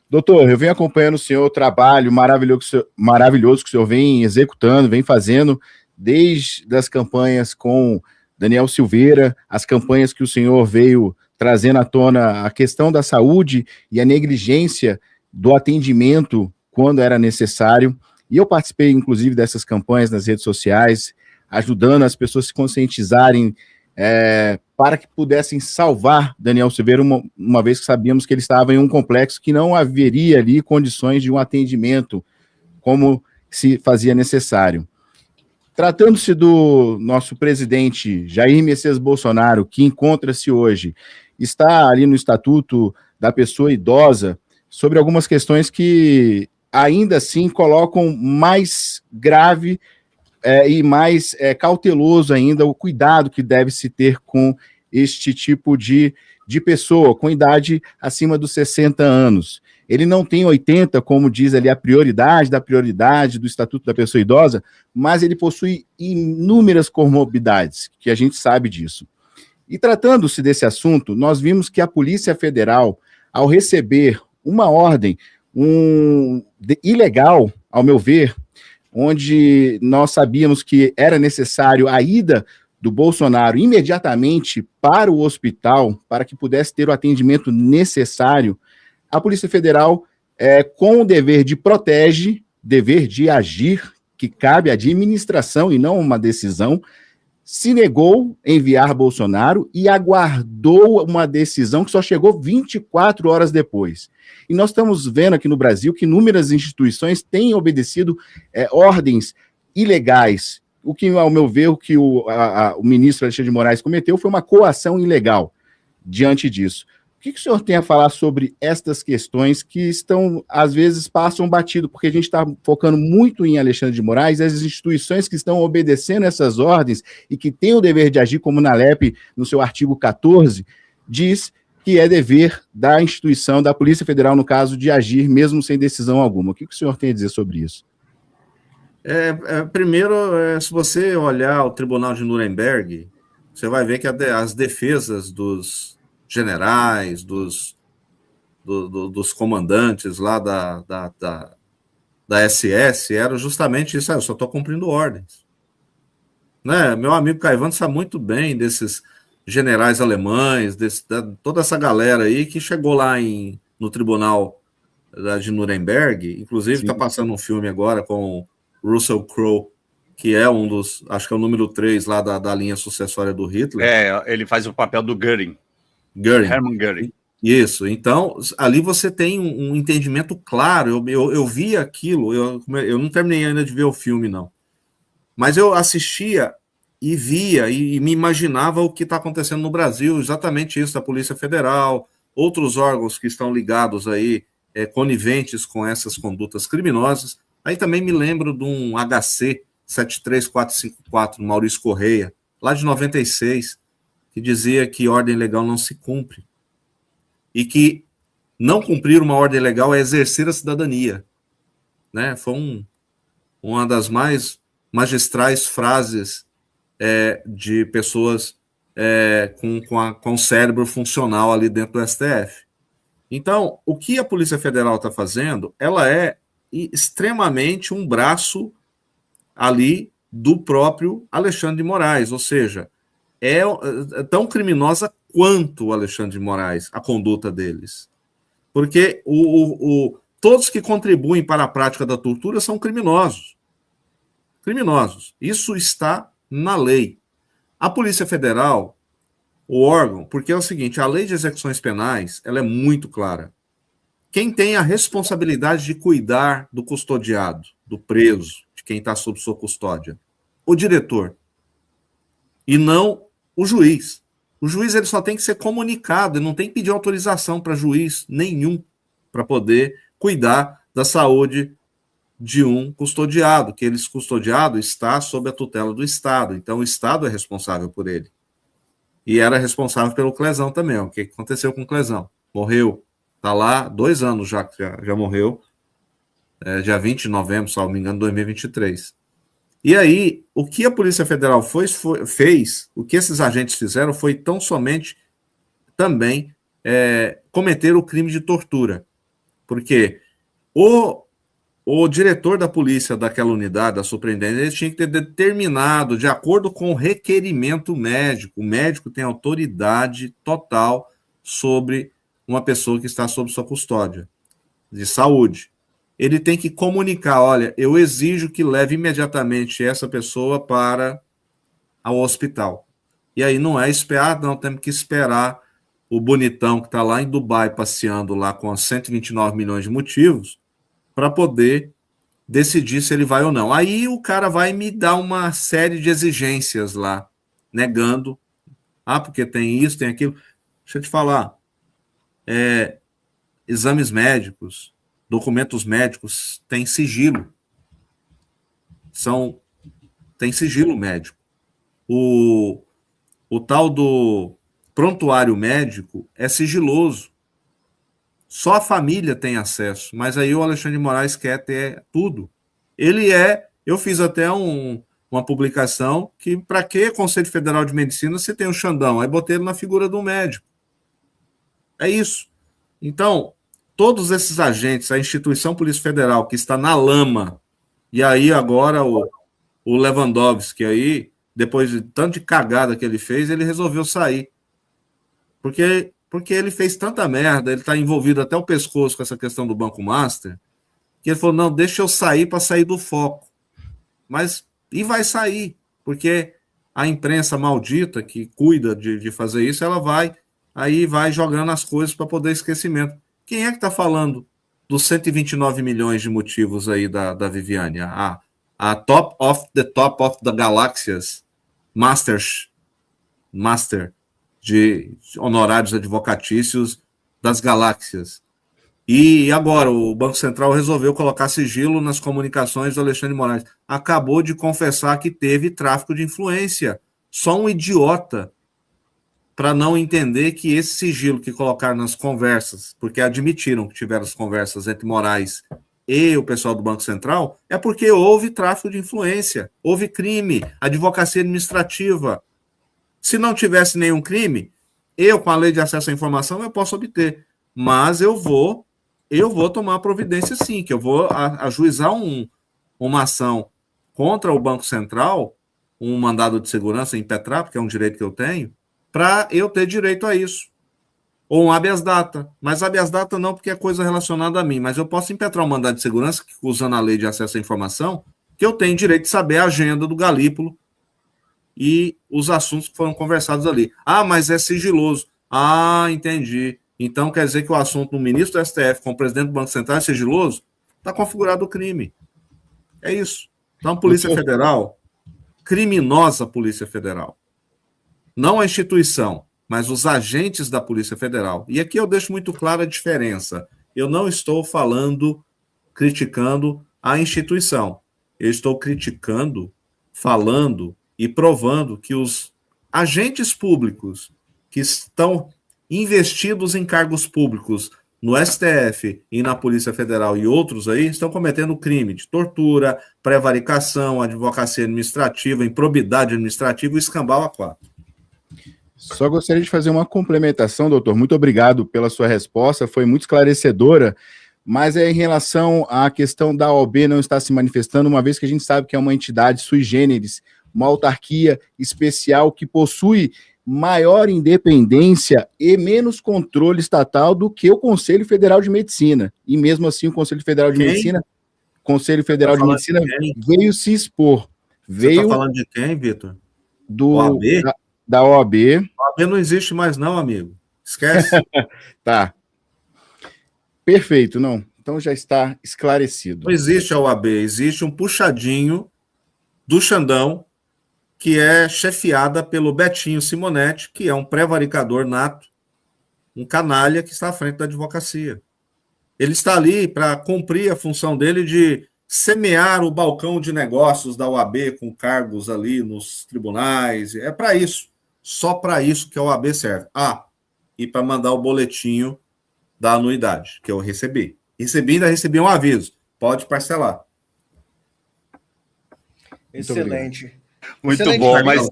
Doutor, eu venho acompanhando o senhor, o trabalho maravilhoso que o senhor vem executando, vem fazendo, desde as campanhas com Daniel Silveira, as campanhas que o senhor veio trazendo à tona a questão da saúde e a negligência do atendimento quando era necessário. E eu participei, inclusive, dessas campanhas nas redes sociais, ajudando as pessoas a se conscientizarem para que pudessem salvar Daniel Silveira, uma vez que sabíamos que ele estava em um complexo que não haveria ali condições de um atendimento como se fazia necessário. Tratando-se do nosso presidente Jair Messias Bolsonaro, que encontra-se hoje, está ali no Estatuto da Pessoa Idosa, sobre algumas questões que ainda assim colocam mais grave e mais cauteloso ainda o cuidado que deve se ter com este tipo de pessoa, com idade acima dos 60 anos. Ele não tem 80, como diz ali a prioridade do Estatuto da Pessoa Idosa, mas ele possui inúmeras comorbidades, que a gente sabe disso. E tratando-se desse assunto, nós vimos que a Polícia Federal, ao receber uma ordem ilegal, ao meu ver, onde nós sabíamos que era necessário a ida do Bolsonaro imediatamente para o hospital, para que pudesse ter o atendimento necessário, a Polícia Federal, com o dever de agir, que cabe à administração e não uma decisão, se negou a enviar Bolsonaro e aguardou uma decisão que só chegou 24 horas depois. E nós estamos vendo aqui no Brasil que inúmeras instituições têm obedecido ordens ilegais. O que, ao meu ver, o que o ministro Alexandre de Moraes cometeu foi uma coação ilegal diante disso. O que o senhor tem a falar sobre estas questões que estão, às vezes, passam batido, porque a gente está focando muito em Alexandre de Moraes, as instituições que estão obedecendo essas ordens e que têm o dever de agir, como na LEP, no seu artigo 14, diz que é dever da instituição, da Polícia Federal, no caso, de agir mesmo sem decisão alguma. O que o senhor tem a dizer sobre isso? Primeiro, se você olhar o Tribunal de Nuremberg, você vai ver que as defesas dos generais, dos comandantes lá da SS, eram justamente isso, eu só estou cumprindo ordens. Né? Meu amigo Caivano sabe muito bem desses generais alemães, toda essa galera aí que chegou lá no Tribunal de Nuremberg, inclusive está passando um filme agora com Russell Crowe, que é um dos, acho que é o número 3 lá da linha sucessória do Hitler. Ele faz o papel do Göring. Göring. Hermann Göring. Isso, então, ali você tem um entendimento claro, eu vi aquilo, eu não terminei ainda de ver o filme, não, mas eu assistia e via e me imaginava o que está acontecendo no Brasil, exatamente isso, da Polícia Federal, outros órgãos que estão ligados aí, coniventes com essas condutas criminosas. Aí também me lembro de um HC 73454, Maurício Correia, lá de 96, que dizia que ordem legal não se cumpre, e que não cumprir uma ordem legal é exercer a cidadania. Né? Foi uma das mais magistrais frases de pessoas com o cérebro funcional ali dentro do STF. Então, o que a Polícia Federal está fazendo, ela é extremamente um braço ali do próprio Alexandre de Moraes, ou seja, é tão criminosa quanto o Alexandre de Moraes, a conduta deles. Porque todos que contribuem para a prática da tortura são criminosos. Criminosos. Isso está na lei. A Polícia Federal, o órgão, porque é o seguinte, a lei de execuções penais, ela é muito clara. Quem tem a responsabilidade de cuidar do custodiado, do preso, de quem está sob sua custódia? O diretor. E não o juiz. O juiz ele só tem que ser comunicado, ele não tem que pedir autorização para juiz nenhum para poder cuidar da saúde de um custodiado, que esse custodiado está sob a tutela do Estado, então o Estado é responsável por ele. E era responsável pelo Clezão também. O que aconteceu com o Clezão? Morreu. Está lá 2 anos já morreu, dia 20 de novembro, se não me engano, de 2023. E aí, o que a Polícia Federal fez, o que esses agentes fizeram foi tão somente também cometer o crime de tortura. Porque o diretor da polícia daquela unidade, da superintendência, ele tinha que ter determinado, de acordo com o requerimento médico, o médico tem autoridade total sobre uma pessoa que está sob sua custódia de saúde. Ele tem que comunicar, olha, eu exijo que leve imediatamente essa pessoa para o hospital. E aí não é esperar, não, temos que esperar o bonitão que está lá em Dubai passeando lá com 129 milhões de motivos para poder decidir se ele vai ou não. Aí o cara vai me dar uma série de exigências lá, negando, porque tem isso, tem aquilo. Deixa eu te falar, exames médicos, documentos médicos têm sigilo. Tem sigilo médico. O tal do prontuário médico é sigiloso. Só a família tem acesso, mas aí o Alexandre de Moraes quer ter tudo. Eu fiz até uma publicação que, para que Conselho Federal de Medicina se tem o Xandão? Aí botei ele na figura do médico. É isso. Então, todos esses agentes, a instituição Polícia Federal, que está na lama, e aí agora o Lewandowski aí, depois de tanto de cagada que ele fez, ele resolveu sair. Porque ele fez tanta merda, ele está envolvido até o pescoço com essa questão do Banco Master, que ele falou, não, deixa eu sair para sair do foco. E vai sair, porque a imprensa maldita que cuida de fazer isso, ela vai jogando as coisas para poder esquecimento. Quem é que está falando dos 129 milhões de motivos aí da Viviane? A top of the galaxias, master de honorários advocatícios das galáxias. E agora, o Banco Central resolveu colocar sigilo nas comunicações do Alexandre de Moraes. Acabou de confessar que teve tráfico de influência. Só um idiota para não entender que esse sigilo que colocaram nas conversas, porque admitiram que tiveram as conversas entre Moraes e o pessoal do Banco Central, é porque houve tráfico de influência, houve crime, advocacia administrativa. Se não tivesse nenhum crime, eu, com a lei de acesso à informação, eu posso obter. Mas eu vou tomar providência sim, que eu vou ajuizar uma ação contra o Banco Central, um mandado de segurança impetrar, porque é um direito que eu tenho, para eu ter direito a isso. Ou um habeas data. Mas habeas data não, porque é coisa relacionada a mim. Mas eu posso impetrar um mandado de segurança, usando a lei de acesso à informação, que eu tenho direito de saber a agenda do Galípolo e os assuntos que foram conversados ali. Mas é sigiloso. Ah, entendi. Então quer dizer que o assunto do ministro do STF com o presidente do Banco Central é sigiloso? Está configurado o crime. É isso. Então, Polícia Federal, criminosa Polícia Federal. Não a instituição, mas os agentes da Polícia Federal. E aqui eu deixo muito clara a diferença. Eu não estou criticando a instituição. Eu estou criticando, falando e provando que os agentes públicos que estão investidos em cargos públicos no STF e na Polícia Federal e outros aí, estão cometendo crime de tortura, prevaricação, advocacia administrativa, improbidade administrativa e escambau a 4. Só gostaria de fazer uma complementação, doutor. Muito obrigado pela sua resposta, foi muito esclarecedora, mas é em relação à questão da OAB não estar se manifestando, uma vez que a gente sabe que é uma entidade sui generis, uma autarquia especial que possui maior independência e menos controle estatal do que o Conselho Federal de Medicina. E mesmo assim o Conselho Federal de Medicina veio se expor. Você está falando de quem, Vitor? OAB? Da OAB. A OAB não existe mais não, amigo. Esquece. Tá. Perfeito, não. Então já está esclarecido. Não existe a OAB, existe um puxadinho do Xandão, que é chefiada pelo Betinho Simonetti, que é um prevaricador nato, um canalha que está à frente da advocacia. Ele está ali para cumprir a função dele de semear o balcão de negócios da OAB com cargos ali nos tribunais. É para isso. Só para isso que a OAB serve. E para mandar o boletinho da anuidade, que eu recebi. Ainda recebi um aviso. Pode parcelar. Excelente. Muito Excelente, bom, mas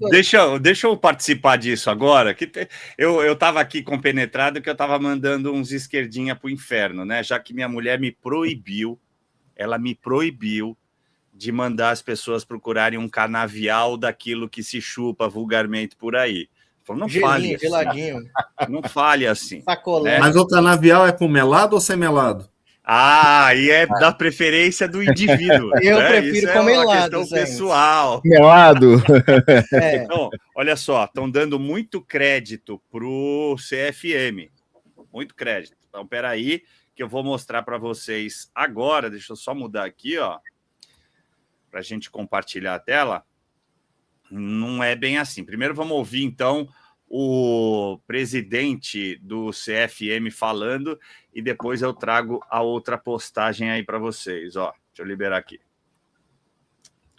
deixa eu participar disso agora, que eu estava aqui compenetrado que eu estava mandando uns esquerdinha para o inferno, né? Já que minha mulher ela me proibiu de mandar as pessoas procurarem um canavial daquilo que se chupa vulgarmente por aí. Falou, não fale assim. Geladinho. Não fale assim. Sacolé. Mas o canavial é com melado ou sem melado? E é da preferência do indivíduo. Eu né? prefiro Isso com melado. É uma questão pessoal. Melado. Então, olha só, estão dando muito crédito para o CFM. Muito crédito. Então, peraí, que eu vou mostrar para vocês agora. Deixa eu só mudar aqui, ó, para a gente compartilhar a tela. Não é bem assim. Primeiro vamos ouvir, então, o presidente do CFM falando e depois eu trago a outra postagem aí para vocês. Ó, deixa eu liberar aqui.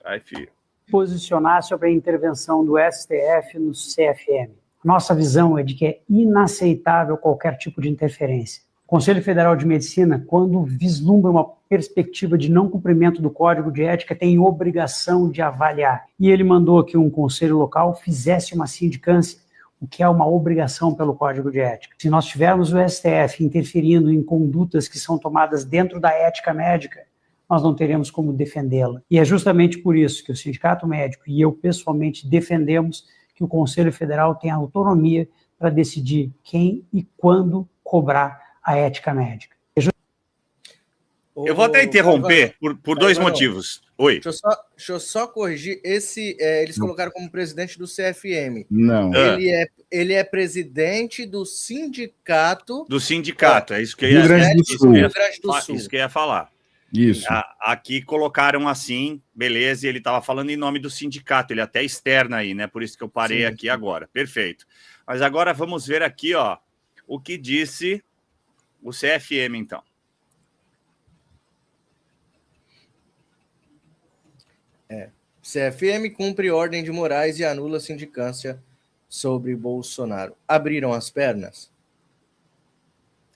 Aí, filho. Posicionar sobre a intervenção do STF no CFM. Nossa visão é de que é inaceitável qualquer tipo de interferência. O Conselho Federal de Medicina, quando vislumbra uma perspectiva de não cumprimento do Código de Ética, tem obrigação de avaliar. E ele mandou que um conselho local fizesse uma sindicância, o que é uma obrigação pelo Código de Ética. Se nós tivermos o STF interferindo em condutas que são tomadas dentro da ética médica, nós não teremos como defendê-la. E é justamente por isso que o Sindicato Médico e eu, pessoalmente, defendemos que o Conselho Federal tenha autonomia para decidir quem e quando cobrar a ética médica. Eu vou até interromper por dois motivos. Oi. Deixa eu só corrigir. Eles colocaram como presidente do CFM. Não. Ele é presidente do sindicato. Do sindicato, é isso que eu ia Rio Grande do Sul. Isso que eu ia falar. Isso. Aqui colocaram assim, beleza, e ele estava falando em nome do sindicato, ele até externa aí, né? Por isso que eu parei aqui agora. Perfeito. Mas agora vamos ver aqui, ó, o que disse o CFM, então. CFM cumpre ordem de Moraes e anula sindicância sobre Bolsonaro. Abriram as pernas?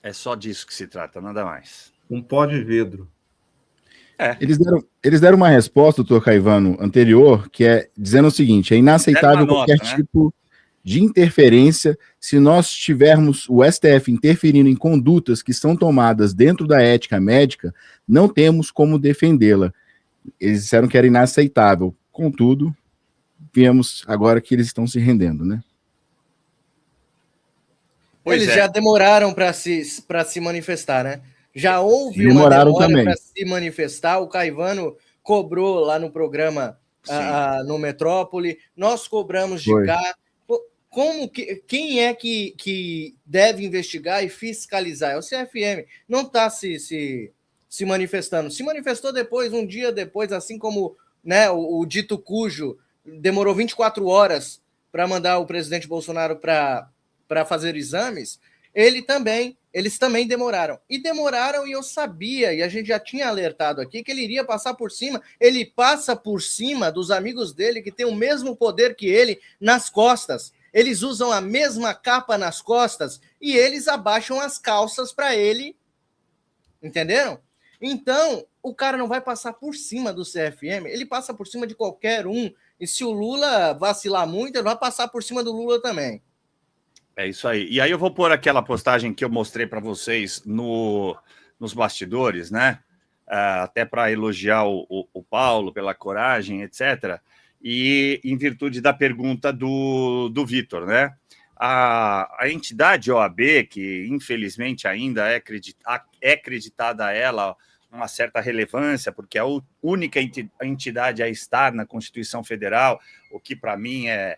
É só disso que se trata, nada mais. Um pó de vidro. Eles deram uma resposta, doutor Caivano, anterior, que é dizendo o seguinte: é inaceitável qualquer tipo de interferência. Se nós tivermos o STF interferindo em condutas que são tomadas dentro da ética médica, não temos como defendê-la. Eles disseram que era inaceitável. Contudo, vemos agora que eles estão se rendendo, né? Eles já demoraram para se manifestar, né? Já houve uma demora para se manifestar. O Caivano cobrou lá no programa no Metrópole. Nós cobramos de cá. quem é que deve investigar e fiscalizar? É o CFM. Não está se manifestando. Se manifestou depois, um dia depois, assim como, né, o dito cujo demorou 24 horas para mandar o presidente Bolsonaro para fazer exames, eles também demoraram. E eu sabia, e a gente já tinha alertado aqui, que ele iria passar por cima. Ele passa por cima dos amigos dele, que tem o mesmo poder que ele, nas costas. Eles usam a mesma capa nas costas e eles abaixam as calças para ele. Entenderam? Então, o cara não vai passar por cima do CFM, ele passa por cima de qualquer um. E se o Lula vacilar muito, ele vai passar por cima do Lula também. É isso aí. E aí eu vou pôr aquela postagem que eu mostrei para vocês nos bastidores, né? Até para elogiar o Paulo pela coragem, etc. E em virtude da pergunta do Vitor, né? A entidade OAB, que infelizmente ainda é acreditada a ela uma certa relevância, porque é a única entidade a estar na Constituição Federal, o que para mim é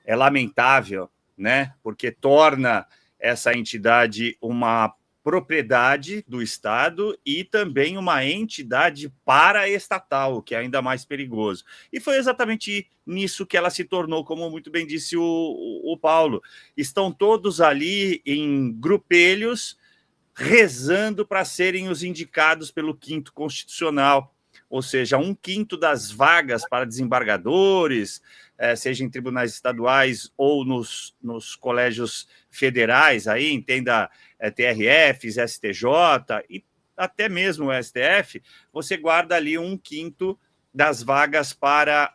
lamentável, né? Porque torna essa entidade uma propriedade do Estado e também uma entidade paraestatal, o que é ainda mais perigoso. E foi exatamente nisso que ela se tornou, como muito bem disse o Paulo. Estão todos ali em grupelhos, rezando para serem os indicados pelo 5º Constitucional, ou seja, 1/5 das vagas para desembargadores, seja em tribunais estaduais ou nos colégios federais, aí entenda TRFs, STJ e até mesmo o STF, você guarda ali 1/5 das vagas para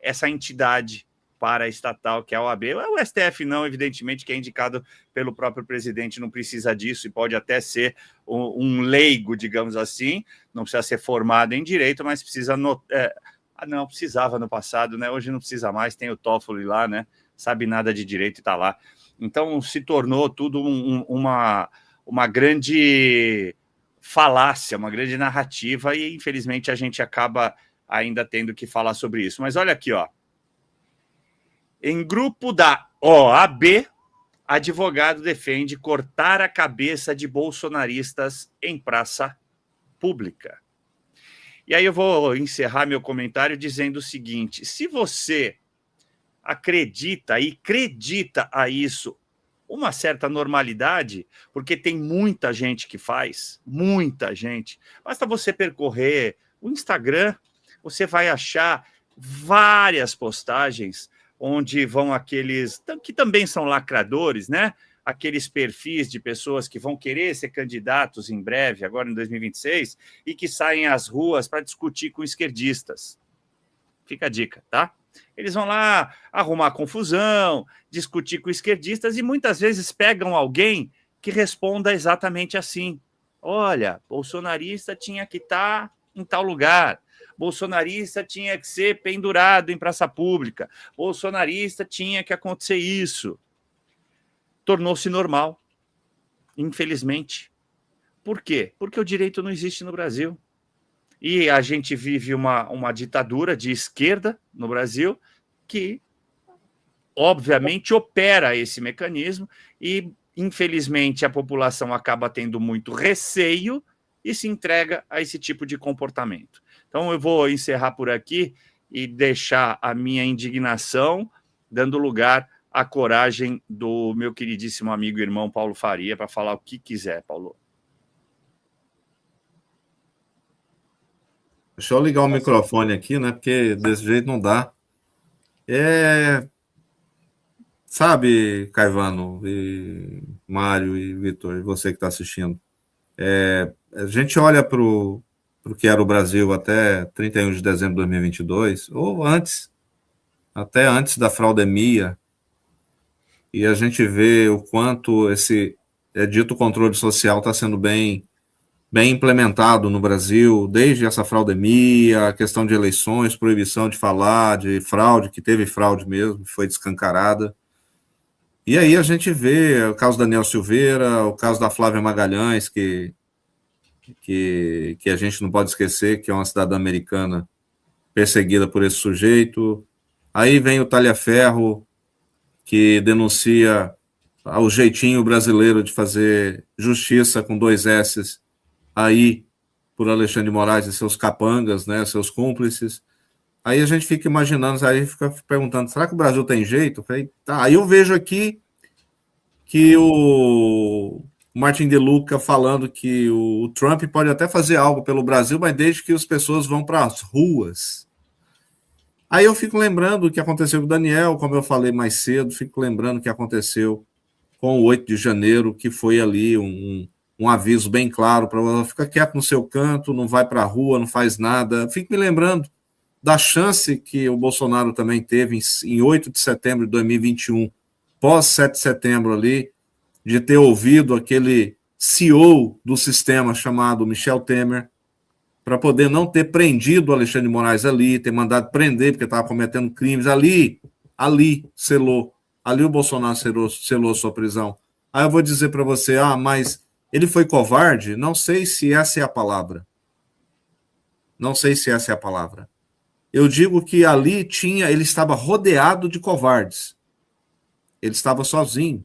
essa entidade paraestatal, que é a OAB. O STF não, evidentemente, que é indicado pelo próprio presidente, não precisa disso e pode até ser um leigo, digamos assim, não precisa ser formado em direito, mas precisa... não, precisava no passado, né? Hoje não precisa mais, tem o Toffoli lá, né? Sabe nada de direito e está lá. Então, se tornou tudo uma grande falácia, uma grande narrativa e, infelizmente, a gente acaba ainda tendo que falar sobre isso. Mas olha aqui, ó. Em grupo da OAB, advogado defende cortar a cabeça de bolsonaristas em praça pública. E aí eu vou encerrar meu comentário dizendo o seguinte: se você acredita a isso uma certa normalidade, porque tem muita gente que faz, muita gente, basta você percorrer o Instagram, você vai achar várias postagens onde vão aqueles que também são lacradores, né? Aqueles perfis de pessoas que vão querer ser candidatos em breve, agora em 2026, e que saem às ruas para discutir com esquerdistas. Fica a dica, tá? Eles vão lá arrumar confusão, discutir com esquerdistas e muitas vezes pegam alguém que responda exatamente assim: olha, bolsonarista tinha que estar em tal lugar, bolsonarista tinha que ser pendurado em praça pública, bolsonarista tinha que acontecer isso. Tornou-se normal, infelizmente. Por quê? Porque o direito não existe no Brasil. E a gente vive uma ditadura de esquerda no Brasil que, obviamente, opera esse mecanismo e, infelizmente, a população acaba tendo muito receio e se entrega a esse tipo de comportamento. Então, eu vou encerrar por aqui e deixar a minha indignação, dando lugar à coragem do meu queridíssimo amigo e irmão Paulo Faria para falar o que quiser, Paulo. Deixa eu ligar o microfone aqui, né? Porque desse jeito não dá. Sabe, Caivano, e Mário e Vitor, e você que está assistindo, a gente olha para o que era o Brasil até 31 de dezembro de 2022, ou antes, até antes da fraudemia, e a gente vê o quanto esse dito controle social está sendo bem implementado no Brasil, desde essa fraudemia, a questão de eleições, proibição de falar de fraude, que teve fraude mesmo, foi descancarada. E aí a gente vê o caso da Daniel Silveira, o caso da Flávia Magalhães, que a gente não pode esquecer, que é uma cidadã americana perseguida por esse sujeito. Aí vem o Talhaferro, que denuncia o jeitinho brasileiro de fazer justiça com 2 S's, aí por Alexandre de Moraes e seus capangas, né, seus cúmplices. Aí a gente fica imaginando, aí fica perguntando, será que o Brasil tem jeito? Eu falei, tá. Aí eu vejo aqui que o Martin de Luca falando que o Trump pode até fazer algo pelo Brasil, mas desde que as pessoas vão para as ruas. Aí eu fico lembrando o que aconteceu com o Daniel, como eu falei mais cedo, fico lembrando o que aconteceu com o 8 de janeiro, que foi ali um aviso bem claro para ficar quieto no seu canto, não vai para a rua, não faz nada. Fico me lembrando da chance que o Bolsonaro também teve em 8 de setembro de 2021, pós 7 de setembro ali, de ter ouvido aquele CEO do sistema chamado Michel Temer, para poder não ter prendido o Alexandre de Moraes ali, ter mandado prender porque estava cometendo crimes. Ali selou. Ali o Bolsonaro selou sua prisão. Aí eu vou dizer para você, mas ele foi covarde? Não sei se essa é a palavra. Não sei se essa é a palavra. Eu digo que ali ele estava rodeado de covardes. Ele estava sozinho.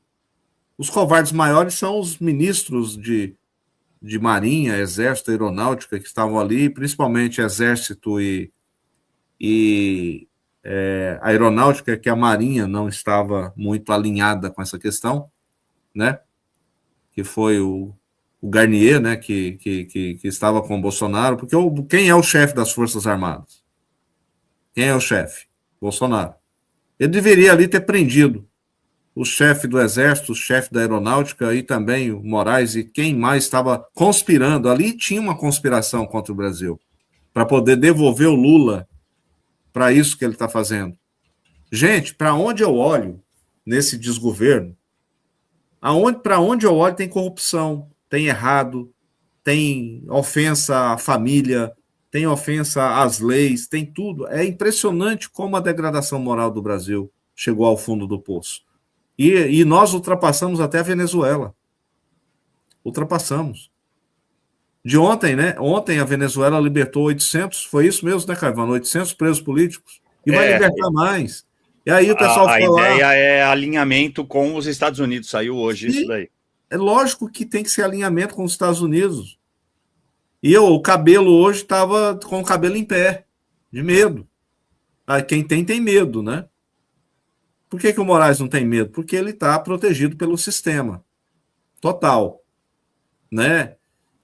Os covardes maiores são os ministros de Marinha, Exército, Aeronáutica que estavam ali, principalmente Exército e Aeronáutica, que a Marinha não estava muito alinhada com essa questão, né? Que foi o Garnier, né? Que estava com o Bolsonaro, porque quem é o chefe das Forças Armadas? Quem é o chefe? Bolsonaro. Ele deveria ali ter prendido o chefe do Exército, o chefe da Aeronáutica e também o Moraes e quem mais estava conspirando. Ali tinha uma conspiração contra o Brasil para poder devolver o Lula para isso que ele está fazendo. Gente, para onde eu olho nesse desgoverno, para onde eu olho tem corrupção, tem errado, tem ofensa à família, tem ofensa às leis, tem tudo. É impressionante como a degradação moral do Brasil chegou ao fundo do poço. E nós ultrapassamos até a Venezuela. Ultrapassamos. De ontem, né? Ontem a Venezuela libertou 800, foi isso mesmo, né, Caivano? 800 presos políticos. E vai libertar mais. E aí o pessoal fala... A ideia é alinhamento com os Estados Unidos. Saiu hoje isso daí. É lógico que tem que ser alinhamento com os Estados Unidos. E o cabelo hoje estava com o cabelo em pé, de medo. Quem tem medo, né? Por que o Moraes não tem medo? Porque ele está protegido pelo sistema. Total. Né?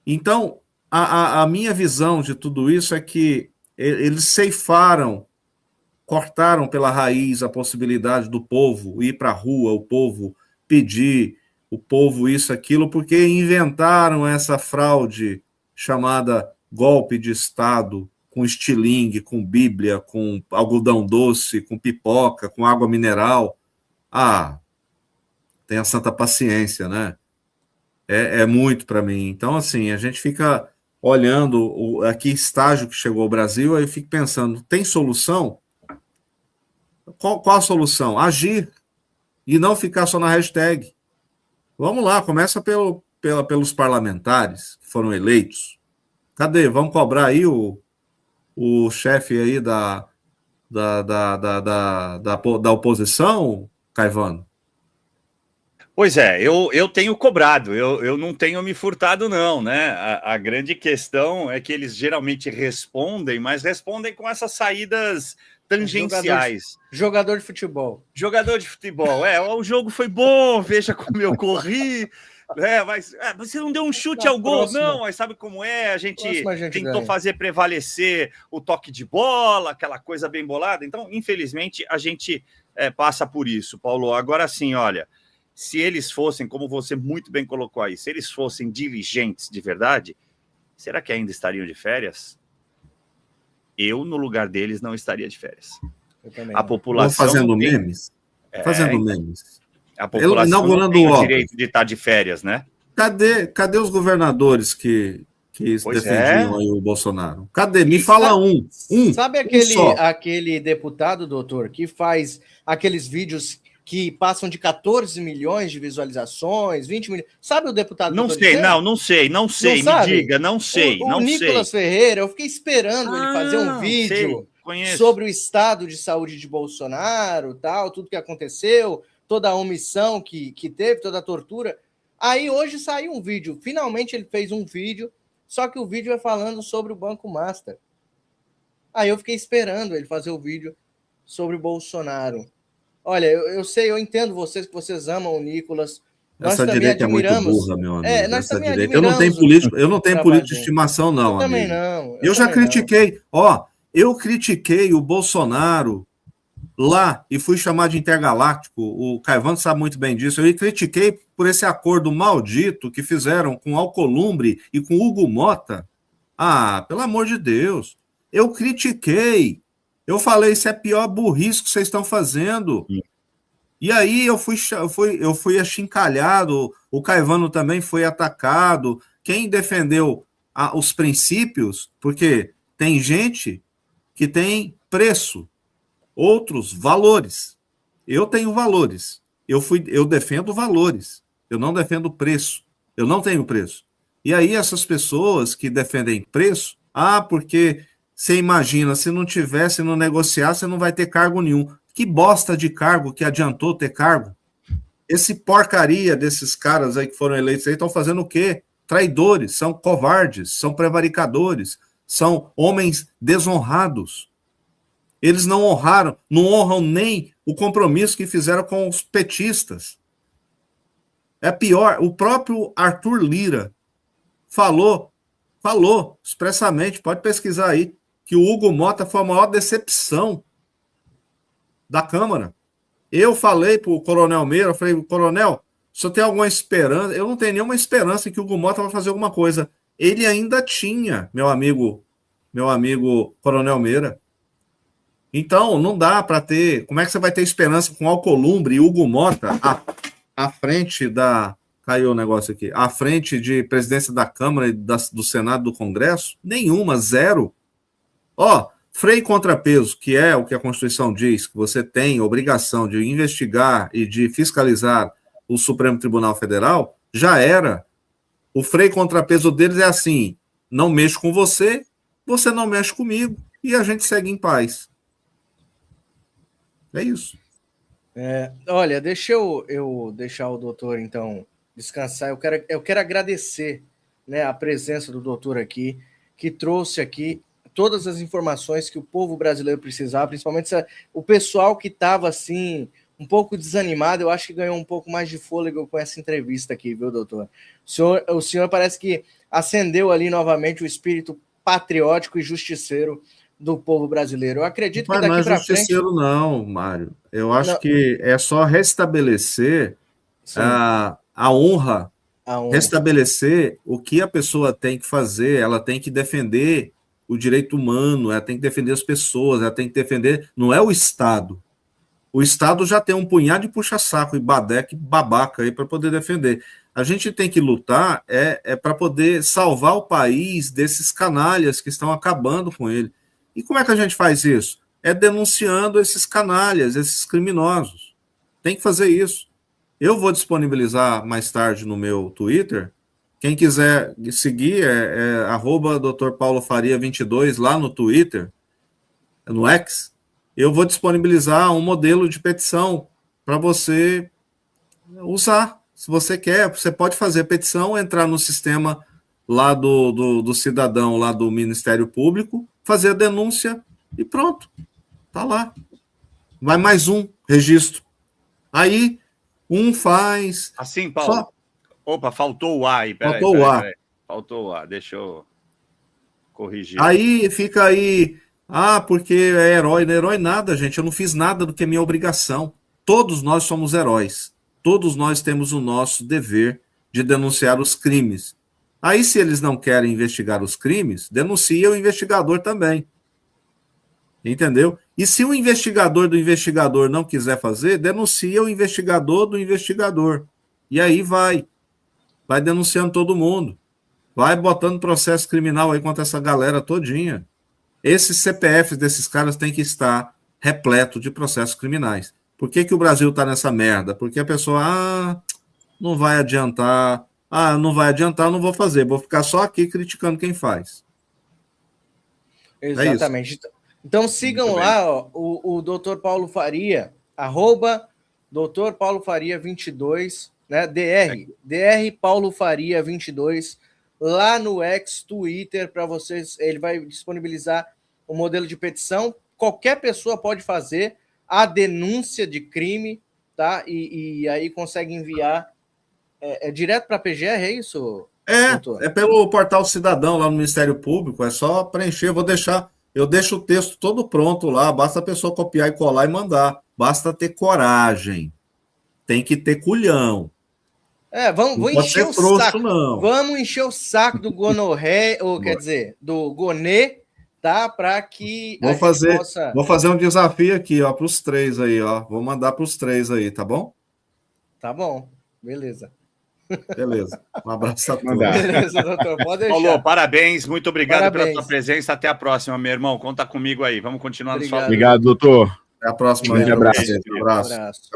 Então, a minha visão de tudo isso é que eles ceifaram, cortaram pela raiz a possibilidade do povo ir para a rua, o povo pedir, o povo isso, aquilo, porque inventaram essa fraude chamada golpe de Estado, com estilingue, com Bíblia, com algodão doce, com pipoca, com água mineral. Tenha santa paciência, né? É muito para mim. Então, assim, a gente fica olhando a que estágio que chegou o Brasil, aí eu fico pensando, tem solução? Qual a solução? Agir e não ficar só na hashtag. Vamos lá, começa pelos parlamentares que foram eleitos. Cadê? Vamos cobrar aí o chefe aí da oposição, Caivano? Pois é, eu tenho cobrado, eu não tenho me furtado, não, né? A grande questão é que eles geralmente respondem, mas respondem com essas saídas tangenciais. Jogador de futebol. Jogador de futebol, o jogo foi bom, veja como eu corri, mas você não deu um chute ao gol, não, mas sabe como é? A gente tentou fazer prevalecer o toque de bola, aquela coisa bem bolada. Então, infelizmente, a gente passa por isso, Paulo. Agora sim, olha, se eles fossem, como você muito bem colocou aí, se eles fossem diligentes de verdade, será que ainda estariam de férias? Eu, no lugar deles, não estaria de férias. A população... Fazendo memes? Fazendo memes. A população não tem o direito de estar de férias, né? Cadê os governadores que defendiam aí o Bolsonaro? Cadê? Me fala um. Sabe aquele deputado, doutor, que faz aqueles vídeos que passam de 14 milhões de visualizações, 20 milhões... Sabe o deputado? Não sei, não sei, me diga, não sei. O Nicolas Ferreira, eu fiquei esperando ele fazer um vídeo sobre o estado de saúde de Bolsonaro, tal, tudo que aconteceu, toda a omissão que teve, toda a tortura. Aí hoje saiu um vídeo, finalmente ele fez um vídeo, só que o vídeo é falando sobre o Banco Master. Aí eu fiquei esperando ele fazer o vídeo sobre o Bolsonaro. Olha, eu sei, eu entendo vocês, que vocês amam o Nicolas. Essa direita é muito burra, meu amigo. Nós também admiramos. Eu não tenho político de estimação, não, eu também amigo. não. Eu já critiquei. Eu critiquei o Bolsonaro lá e fui chamado de intergaláctico. O Caivano sabe muito bem disso. Eu critiquei por esse acordo maldito que fizeram com Alcolumbre e com Hugo Mota. Pelo amor de Deus. Eu critiquei. Eu falei, isso é a pior burrice que vocês estão fazendo. E aí eu fui achincalhado, o Caivano também foi atacado. Quem defendeu os princípios, porque tem gente que tem preço, outros valores. Eu tenho valores. Eu defendo valores. Eu não defendo preço. Eu não tenho preço. E aí essas pessoas que defendem preço, porque você imagina, se não tivesse, não negociar, você não vai ter cargo nenhum. Que bosta de cargo que adiantou ter cargo? Esse porcaria desses caras aí que foram eleitos aí estão fazendo o quê? Traidores, são covardes, são prevaricadores, são homens desonrados. Eles não honram nem o compromisso que fizeram com os petistas. É pior, o próprio Arthur Lira falou expressamente, pode pesquisar aí, que o Hugo Mota foi a maior decepção da Câmara. Eu falei para o Coronel Meira, eu falei, Coronel, o senhor tem alguma esperança? Eu não tenho nenhuma esperança que o Hugo Mota vai fazer alguma coisa. Ele ainda tinha, meu amigo Coronel Meira. Então, não dá para ter... Como é que você vai ter esperança com Alcolumbre e Hugo Mota à frente da... Caiu o negócio aqui. À frente de presidência da Câmara e do Senado do Congresso? Nenhuma, zero. Freio e contrapeso, que é o que a Constituição diz, que você tem obrigação de investigar e de fiscalizar o Supremo Tribunal Federal, já era. O freio e contrapeso deles é assim, não mexo com você, você não mexe comigo, e a gente segue em paz. É isso. Olha, deixa eu deixar o doutor, então, descansar. Eu quero agradecer, né, a presença do doutor aqui, que trouxe aqui todas as informações que o povo brasileiro precisava, principalmente o pessoal que estava, assim, um pouco desanimado. Eu acho que ganhou um pouco mais de fôlego com essa entrevista aqui, viu, doutor? O senhor parece que acendeu ali novamente o espírito patriótico e justiceiro do povo brasileiro. Eu acredito que daqui para frente... Justiceiro não, Mário. Eu acho que é só restabelecer a honra, restabelecer o que a pessoa tem que fazer. Ela tem que defender o direito humano, ela tem que defender as pessoas, ela tem que defender... Não é o Estado. O Estado já tem um punhado de puxa-saco e babaca aí para poder defender. A gente tem que lutar para poder salvar o país desses canalhas que estão acabando com ele. E como é que a gente faz isso? É denunciando esses canalhas, esses criminosos. Tem que fazer isso. Eu vou disponibilizar mais tarde no meu Twitter. Quem quiser seguir é @Dr. Paulo Faria 22 lá no Twitter, no X. Eu vou disponibilizar um modelo de petição para você usar. Se você quer, você pode fazer a petição, entrar no sistema lá do cidadão, lá do Ministério Público, fazer a denúncia e pronto. Tá lá. Vai mais um registro. Aí, um faz... Assim, Paulo. Opa, faltou o A aí. Faltou o A. Faltou o A. Deixa eu corrigir. Aí fica aí... porque é herói. Não é herói nada, gente. Eu não fiz nada do que é minha obrigação. Todos nós somos heróis. Todos nós temos o nosso dever de denunciar os crimes. Aí, se eles não querem investigar os crimes, denuncia o investigador também. Entendeu? E se o investigador do investigador não quiser fazer, denuncia o investigador do investigador. E aí vai denunciando todo mundo. Vai botando processo criminal aí contra essa galera todinha. Esses CPFs desses caras têm que estar repleto de processos criminais. Por que o Brasil está nessa merda? Porque a pessoa, não vai adiantar, não vai adiantar, não vou fazer, vou ficar só aqui criticando quem faz. Exatamente. Então sigam lá ó, o Dr. Paulo Faria, @Dr. Paulo Faria 22, né? DR Paulo Faria 22, lá no Twitter, para vocês. Ele vai disponibilizar o modelo de petição. Qualquer pessoa pode fazer a denúncia de crime, tá? E aí consegue enviar direto para a PGR, é isso? Doutor? É pelo portal Cidadão lá no Ministério Público, é só preencher, eu deixo o texto todo pronto lá, basta a pessoa copiar e colar e mandar, basta ter coragem, tem que ter culhão. Vamos encher o saco. Não. Vamos encher o saco do gonorré, ou quer dizer, do gonê, tá? Para que Vou fazer um desafio aqui, ó, para os 3 aí, ó. Vou mandar para os 3 aí, tá bom? Tá bom, beleza. Beleza. Um abraço a todos. Beleza, doutor. Pode deixar. Paulo, parabéns, muito obrigado pela sua presença. Até a próxima, meu irmão. Conta comigo aí. Vamos continuar no sol. Obrigado, doutor. Até a próxima. Um grande abraço. Um abraço.